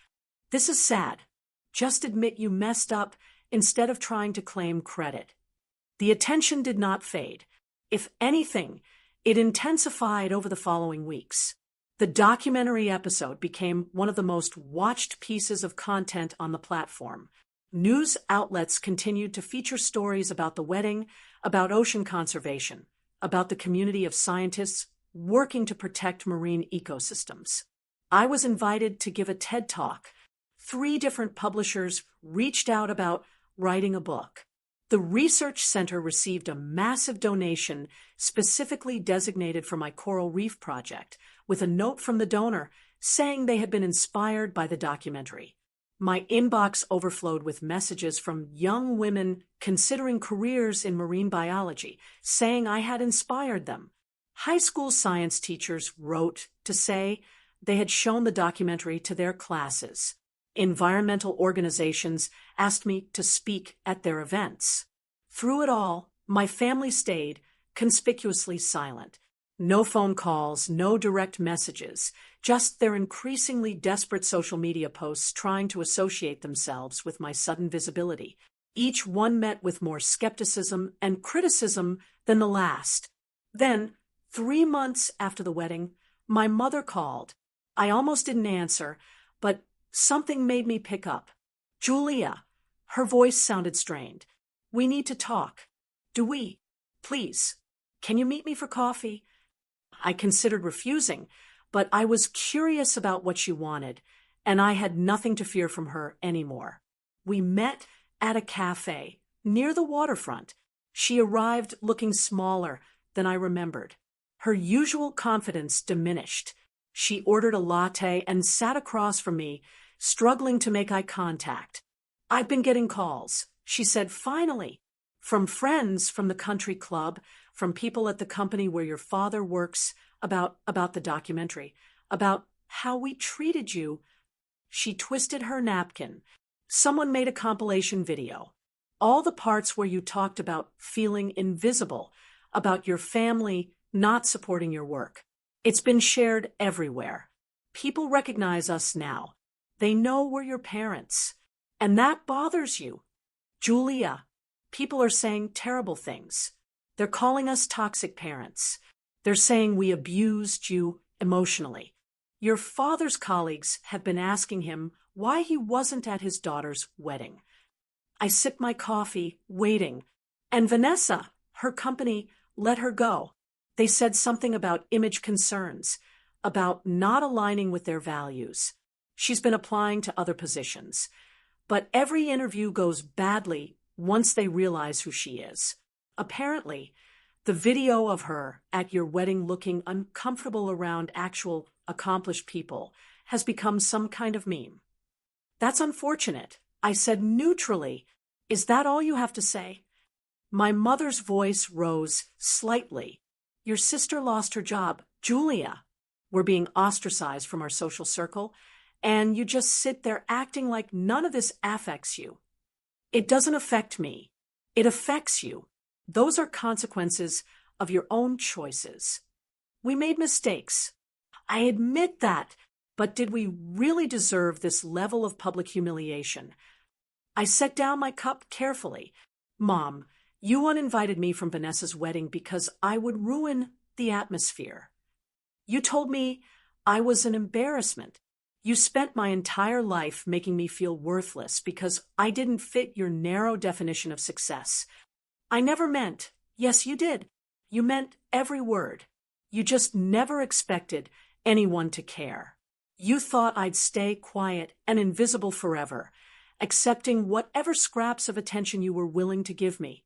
This is sad. Just admit you messed up instead of trying to claim credit." The attention did not fade. If anything, it intensified over the following weeks. The documentary episode became one of the most watched pieces of content on the platform. News outlets continued to feature stories about the wedding, about ocean conservation, about the community of scientists working to protect marine ecosystems. I was invited to give a TED Talk. 3 different publishers reached out about writing a book. The research center received a massive donation specifically designated for my coral reef project, with a note from the donor saying they had been inspired by the documentary. My inbox overflowed with messages from young women considering careers in marine biology, saying I had inspired them. High school science teachers wrote to say they had shown the documentary to their classes. Environmental organizations asked me to speak at their events. Through it all, my family stayed conspicuously silent. No phone calls, no direct messages, just their increasingly desperate social media posts trying to associate themselves with my sudden visibility. Each one met with more skepticism and criticism than the last. Then, 3 months after the wedding, my mother called. I almost didn't answer, but something made me pick up. "Julia." Her voice sounded strained. "We need to talk." "Do we? Please. Can you meet me for coffee?" I considered refusing, but I was curious about what she wanted, and I had nothing to fear from her anymore. We met at a cafe near the waterfront. She arrived looking smaller than I remembered. Her usual confidence diminished. She ordered a latte and sat across from me, struggling to make eye contact. "I've been getting calls," she said finally, "from friends from the country club, from people at the company where your father works, about the documentary, about how we treated you." She twisted her napkin. "Someone made a compilation video. All the parts where you talked about feeling invisible, about your family not supporting your work. It's been shared everywhere. People recognize us now. They know we're your parents. And that bothers you. Julia, people are saying terrible things. They're calling us toxic parents. They're saying we abused you emotionally. Your father's colleagues have been asking him why he wasn't at his daughter's wedding. I sipped my coffee, waiting, and Vanessa, her company, let her go. They said something about image concerns, about not aligning with their values. She's been applying to other positions. But every interview goes badly once they realize who she is. Apparently, the video of her at your wedding looking uncomfortable around actual accomplished people has become some kind of meme. That's unfortunate. I said neutrally. Is that all you have to say? My mother's voice rose slightly. Your sister lost her job. Julia, we're being ostracized from our social circle, and you just sit there acting like none of this affects you. It doesn't affect me. It affects you. Those are consequences of your own choices. We made mistakes. I admit that, but did we really deserve this level of public humiliation? I set down my cup carefully. Mom, you uninvited me from Vanessa's wedding because I would ruin the atmosphere. You told me I was an embarrassment. You spent my entire life making me feel worthless because I didn't fit your narrow definition of success. I never meant, yes, you did. You meant every word. You just never expected anyone to care. You thought I'd stay quiet and invisible forever, accepting whatever scraps of attention you were willing to give me.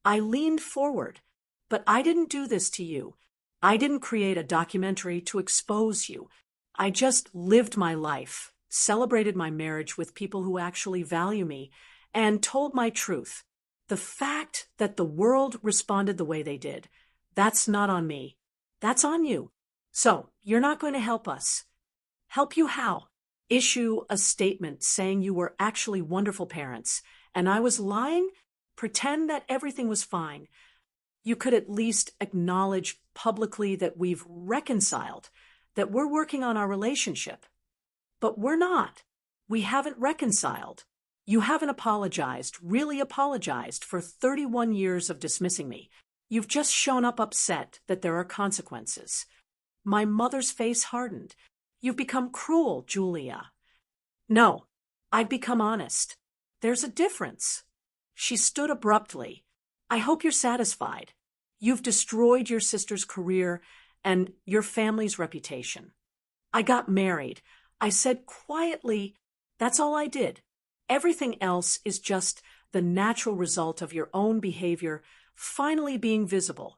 I leaned forward, but I didn't do this to you. I didn't create a documentary to expose you. I just lived my life, celebrated my marriage with people who actually value me, and told my truth. The fact that the world responded the way they did, that's not on me. That's on you. So, you're not going to help us. Help you how? Issue a statement saying you were actually wonderful parents, and I was lying? Pretend that everything was fine. You could at least acknowledge publicly that we've reconciled, that we're working on our relationship. But we're not. We haven't reconciled. You haven't apologized, really apologized, for 31 years of dismissing me. You've just shown up upset that there are consequences. My mother's face hardened. You've become cruel, Julia. No, I've become honest. There's a difference. She stood abruptly. I hope you're satisfied. You've destroyed your sister's career and your family's reputation. I got married. I said quietly, that's all I did. Everything else is just the natural result of your own behavior finally being visible.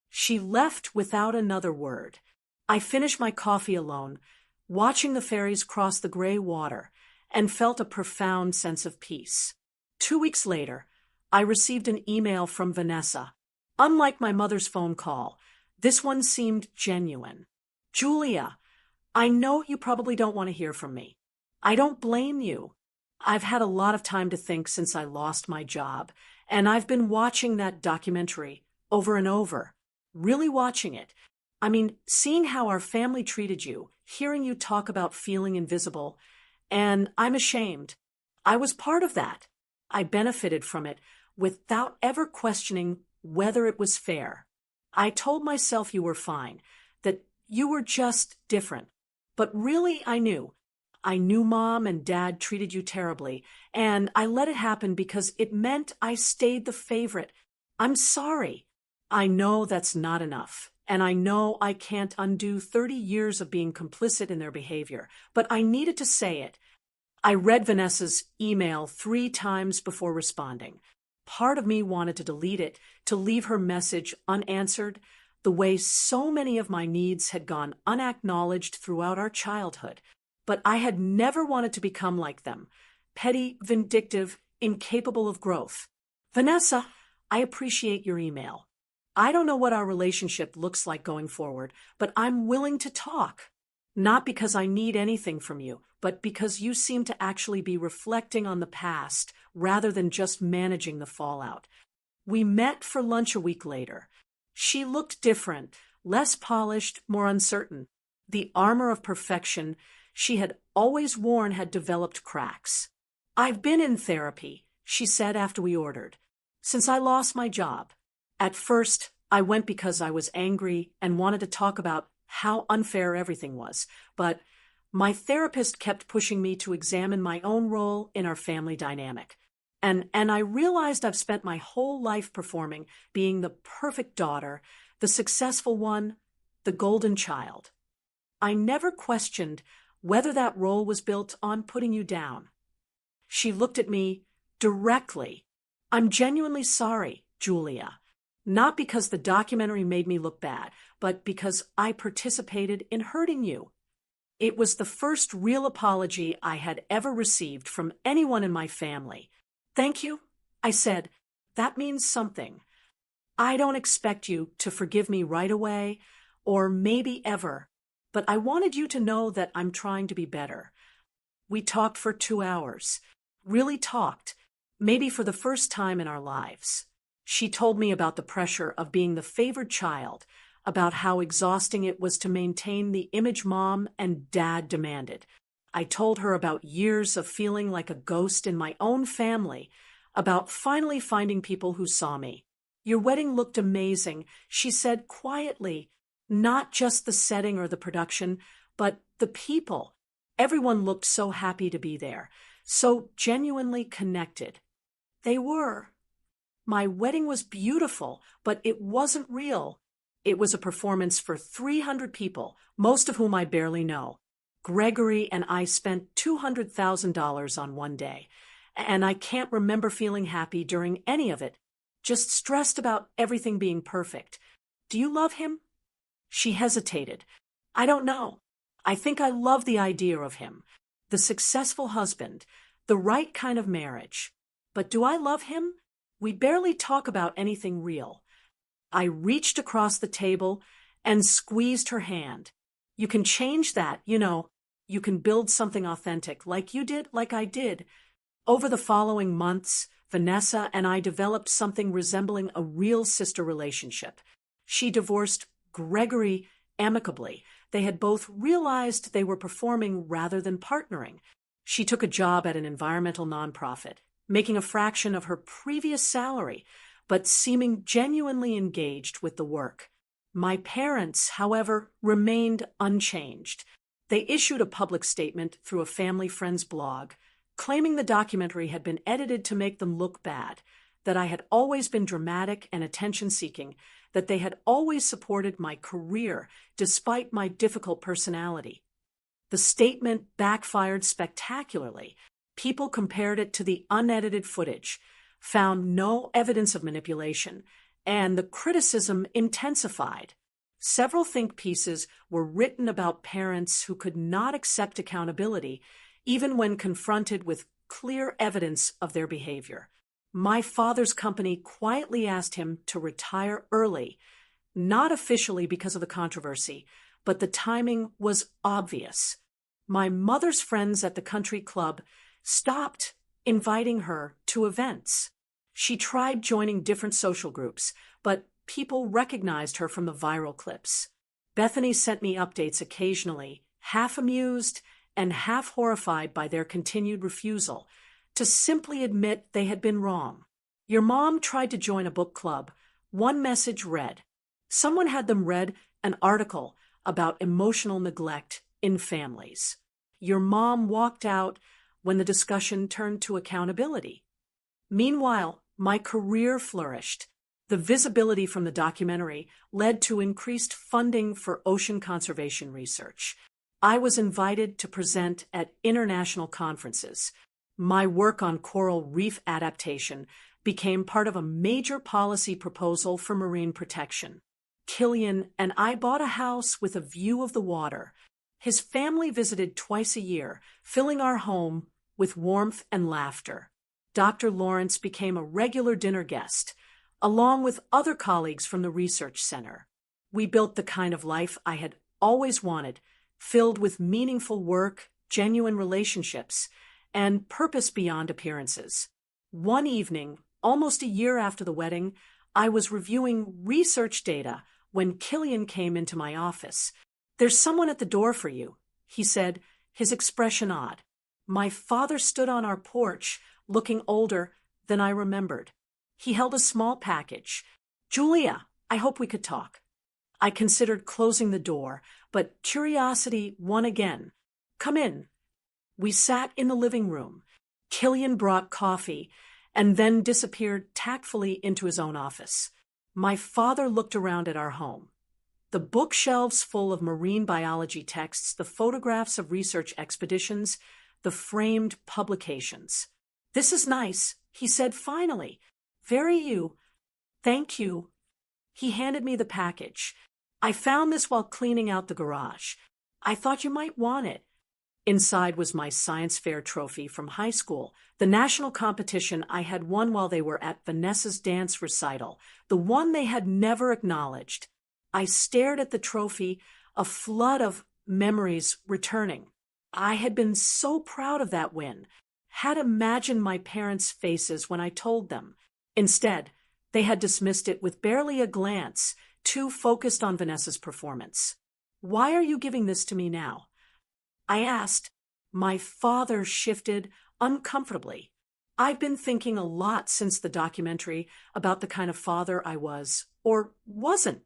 She left without another word. I finished my coffee alone, watching the ferries cross the gray water, and felt a profound sense of peace. 2 weeks later, I received an email from Vanessa. Unlike my mother's phone call, this one seemed genuine. Julia, I know you probably don't want to hear from me. I don't blame you. I've had a lot of time to think since I lost my job, and I've been watching that documentary over and over, really watching it. I mean, seeing how our family treated you, hearing you talk about feeling invisible, and I'm ashamed. I was part of that. I benefited from it without ever questioning whether it was fair. I told myself you were fine, that you were just different. But really, I knew. I knew Mom and Dad treated you terribly, and I let it happen because it meant I stayed the favorite. I'm sorry. I know that's not enough, and I know I can't undo 30 years of being complicit in their behavior, but I needed to say it. I read Vanessa's email 3 times before responding. Part of me wanted to delete it, to leave her message unanswered, the way so many of my needs had gone unacknowledged throughout our childhood. But I had never wanted to become like them, petty, vindictive, incapable of growth. Vanessa, I appreciate your email. I don't know what our relationship looks like going forward, but I'm willing to talk. Not because I need anything from you, but because you seem to actually be reflecting on the past rather than just managing the fallout. We met for lunch a week later. She looked different, less polished, more uncertain. The armor of perfection she had always worn had developed cracks. "I've been in therapy," she said after we ordered, "since I lost my job. At first, I went because I was angry and wanted to talk about how unfair everything was, but my therapist kept pushing me to examine my own role in our family dynamic. And I realized I've spent my whole life performing, being the perfect daughter, the successful one, the golden child. I never questioned whether that role was built on putting you down." She looked at me directly. "I'm genuinely sorry, Julia. Not because the documentary made me look bad, but because I participated in hurting you." It was the first real apology I had ever received from anyone in my family. "Thank you," I said. "That means something. I don't expect you to forgive me right away, or maybe ever, but I wanted you to know that I'm trying to be better." We talked for 2 hours. Really talked, maybe for the first time in our lives. She told me about the pressure of being the favored child, about how exhausting it was to maintain the image mom and dad demanded. I told her about years of feeling like a ghost in my own family, about finally finding people who saw me. "Your wedding looked amazing," she said quietly. "Not just the setting or the production, but the people. Everyone looked so happy to be there, so genuinely connected." They were. My wedding was beautiful, but it wasn't real. It was a performance for 300 people, most of whom I barely know. Gregory and I spent $200,000 on one day, and I can't remember feeling happy during any of it, just stressed about everything being perfect. "Do you love him?" She hesitated. "I don't know. I think I love the idea of him, the successful husband, the right kind of marriage. But do I love him? We barely talk about anything real." I reached across the table and squeezed her hand. "You can change that, you know. You can build something authentic, like you did, like I did." Over the following months, Vanessa and I developed something resembling a real sister relationship. She divorced Gregory amicably. They had both realized they were performing rather than partnering. She took a job at an environmental nonprofit, making a fraction of her previous salary, but seeming genuinely engaged with the work. My parents, however, remained unchanged. They issued a public statement through a family friend's blog, claiming the documentary had been edited to make them look bad, that I had always been dramatic and attention-seeking, that they had always supported my career despite my difficult personality. The statement backfired spectacularly. People compared it to the unedited footage, found no evidence of manipulation, and the criticism intensified. Several think pieces were written about parents who could not accept accountability, even when confronted with clear evidence of their behavior. My father's company quietly asked him to retire early, not officially because of the controversy, but the timing was obvious. My mother's friends at the country club stopped inviting her to events. She tried joining different social groups, but people recognized her from the viral clips. Bethany sent me updates occasionally, half amused and half horrified by their continued refusal to simply admit they had been wrong. "Your mom tried to join a book club," one message read. Someone had them read an article about emotional neglect in families. "Your mom walked out when the discussion turned to accountability." Meanwhile, my career flourished. The visibility from the documentary led to increased funding for ocean conservation research. I was invited to present at international conferences. My work on coral reef adaptation became part of a major policy proposal for marine protection. Killian and I bought a house with a view of the water. His family visited twice a year, filling our home with warmth and laughter. Dr. Lawrence became a regular dinner guest, along with other colleagues from the research center. We built the kind of life I had always wanted, filled with meaningful work, genuine relationships, and purpose beyond appearances. One evening, almost a year after the wedding, I was reviewing research data when Killian came into my office. There's someone at the door for you, he said, his expression odd. My father stood on our porch, looking older than I remembered. He held a small package. Julia, I hope we could talk. I considered closing the door, but curiosity won again. Come in. We sat in the living room. Killian brought coffee and then disappeared tactfully into his own office. My father looked around at our home. The bookshelves full of marine biology texts, the photographs of research expeditions, the framed publications. This is nice, he said finally. Very you. Thank you. He handed me the package. I found this while cleaning out the garage. I thought you might want it. Inside was my science fair trophy from high school, the national competition I had won while they were at Vanessa's dance recital, the one they had never acknowledged. I stared at the trophy, a flood of memories returning. I had been so proud of that win, had imagined my parents' faces when I told them. Instead, they had dismissed it with barely a glance, too focused on Vanessa's performance. Why are you giving this to me now? I asked. My father shifted uncomfortably. I've been thinking a lot since the documentary about the kind of father I was, or wasn't.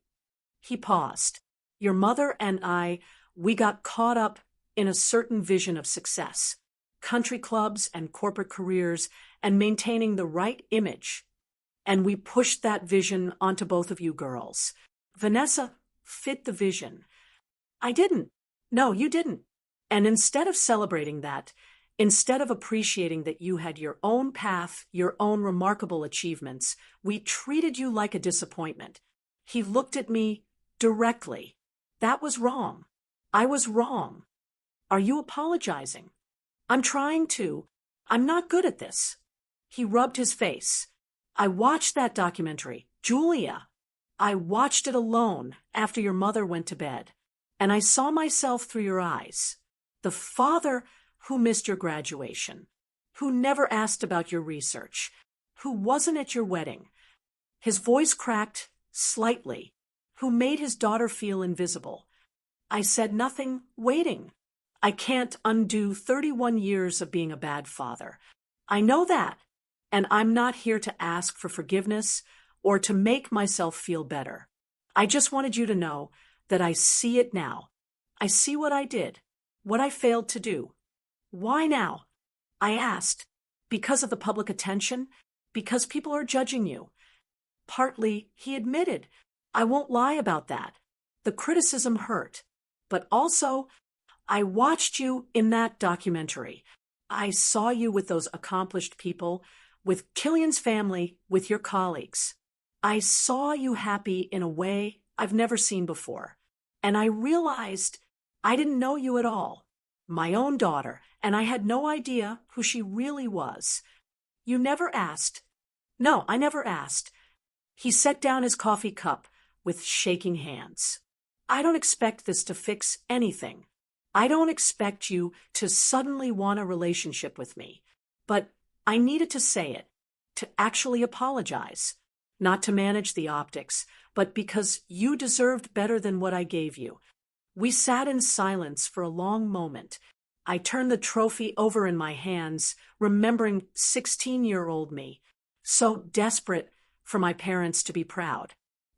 He paused. Your mother and I, we got caught up in a certain vision of success, country clubs and corporate careers, and maintaining the right image. And we pushed that vision onto both of you girls. Vanessa fit the vision. I didn't. No, you didn't. And instead of celebrating that, instead of appreciating that you had your own path, your own remarkable achievements, we treated you like a disappointment. He looked at me directly. That was wrong. I was wrong. Are you apologizing? I'm trying to. I'm not good at this. He rubbed his face. I watched that documentary, Julia. I watched it alone after your mother went to bed, and I saw myself through your eyes. The father who missed your graduation, who never asked about your research, who wasn't at your wedding. His voice cracked slightly, who made his daughter feel invisible. I said nothing, waiting. I can't undo 31 years of being a bad father. I know that, and I'm not here to ask for forgiveness or to make myself feel better. I just wanted you to know that I see it now. I see what I did, what I failed to do. Why now? I asked. Because of the public attention? Because people are judging you? Partly, he admitted. I won't lie about that. The criticism hurt. But also, I watched you in that documentary. I saw you with those accomplished people, with Killian's family, with your colleagues. I saw you happy in a way I've never seen before. And I realized I didn't know you at all. My own daughter, and I had no idea who she really was. You never asked. No, I never asked. He set down his coffee cup with shaking hands. I don't expect this to fix anything. I don't expect you to suddenly want a relationship with me. But I needed to say it, to actually apologize. Not to manage the optics, but because you deserved better than what I gave you. We sat in silence for a long moment. I turned the trophy over in my hands, remembering 16-year-old me, so desperate for my parents to be proud.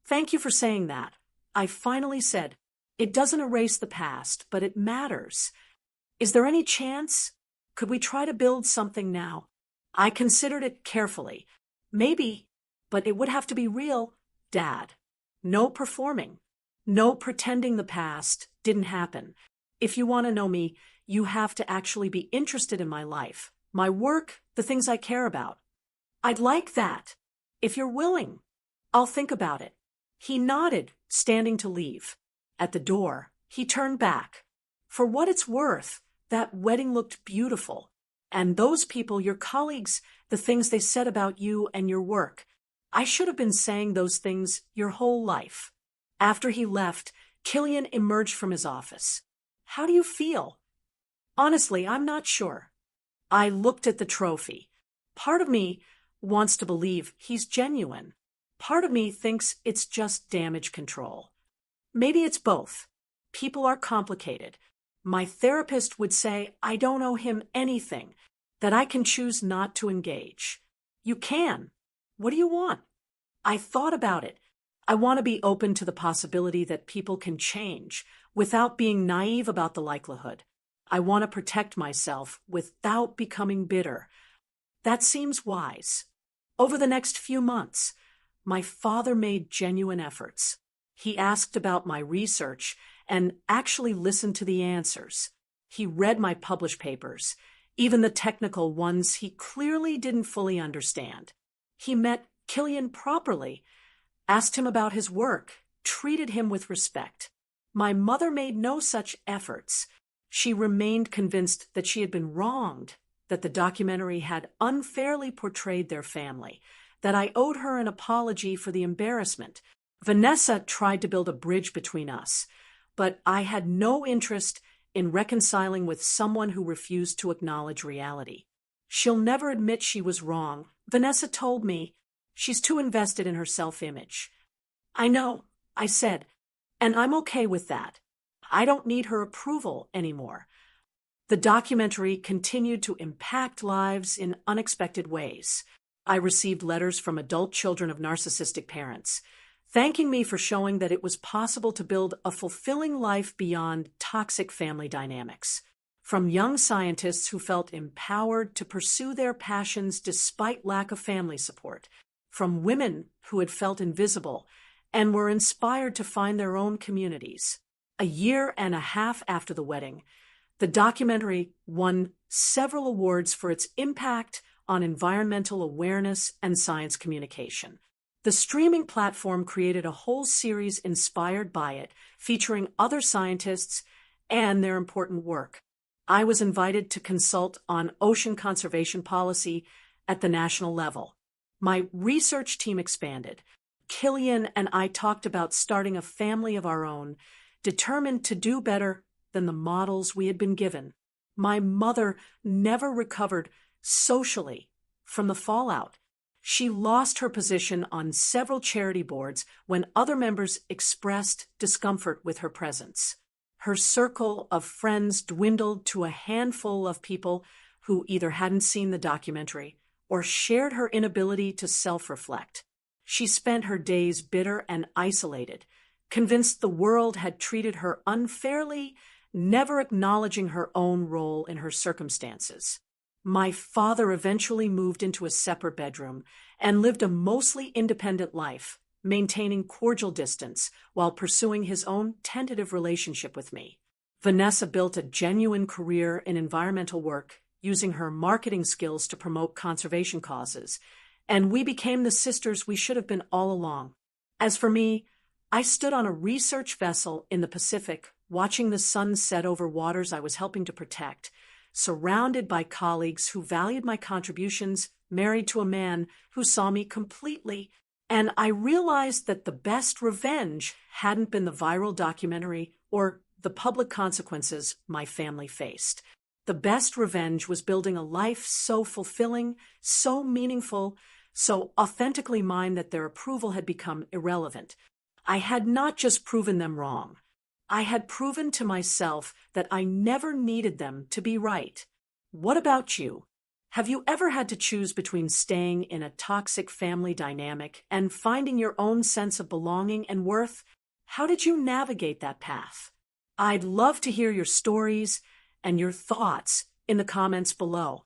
Thank you for saying that. I finally said, it doesn't erase the past, but it matters. Is there any chance? Could we try to build something now? I considered it carefully. Maybe, but it would have to be real, Dad. No performing. No pretending the past didn't happen. If you want to know me, you have to actually be interested in my life, my work, the things I care about. I'd like that. If you're willing, I'll think about it. He nodded, standing to leave. At the door, he turned back. For what it's worth, that wedding looked beautiful. And those people, your colleagues, the things they said about you and your work, I should have been saying those things your whole life. After he left, Killian emerged from his office. How do you feel? Honestly, I'm not sure. I looked at the trophy. Part of me wants to believe he's genuine. Part of me thinks it's just damage control. Maybe it's both. People are complicated. My therapist would say I don't owe him anything, that I can choose not to engage. You can. What do you want? I thought about it. I want to be open to the possibility that people can change without being naive about the likelihood. I want to protect myself without becoming bitter. That seems wise. Over the next few months, my father made genuine efforts. He asked about my research and actually listened to the answers. He read my published papers, even the technical ones he clearly didn't fully understand. He met Killian properly, asked him about his work, treated him with respect. My mother made no such efforts. She remained convinced that she had been wronged, that the documentary had unfairly portrayed their family, that I owed her an apology for the embarrassment. Vanessa tried to build a bridge between us, but I had no interest in reconciling with someone who refused to acknowledge reality. She'll never admit she was wrong, Vanessa told me. She's too invested in her self-image. I know, I said, and I'm okay with that. I don't need her approval anymore. The documentary continued to impact lives in unexpected ways. I received letters from adult children of narcissistic parents, thanking me for showing that it was possible to build a fulfilling life beyond toxic family dynamics. From young scientists who felt empowered to pursue their passions despite lack of family support. From women who had felt invisible and were inspired to find their own communities. A year and a half after the wedding, the documentary won several awards for its impact on environmental awareness and science communication. The streaming platform created a whole series inspired by it, featuring other scientists and their important work. I was invited to consult on ocean conservation policy at the national level. My research team expanded. Killian and I talked about starting a family of our own, determined to do better than the models we had been given. My mother never recovered socially from the fallout. She lost her position on several charity boards when other members expressed discomfort with her presence. Her circle of friends dwindled to a handful of people who either hadn't seen the documentary or shared her inability to self-reflect. She spent her days bitter and isolated, convinced the world had treated her unfairly, never acknowledging her own role in her circumstances. My father eventually moved into a separate bedroom and lived a mostly independent life, maintaining cordial distance while pursuing his own tentative relationship with me. Vanessa built a genuine career in environmental work, using her marketing skills to promote conservation causes, and we became the sisters we should have been all along. As for me, I stood on a research vessel in the Pacific, watching the sun set over waters I was helping to protect, surrounded by colleagues who valued my contributions, married to a man who saw me completely, and I realized that the best revenge hadn't been the viral documentary or the public consequences my family faced. The best revenge was building a life so fulfilling, so meaningful, so authentically mine that their approval had become irrelevant. I had not just proven them wrong. I had proven to myself that I never needed them to be right. What about you? Have you ever had to choose between staying in a toxic family dynamic and finding your own sense of belonging and worth? How did you navigate that path? I'd love to hear your stories and your thoughts in the comments below.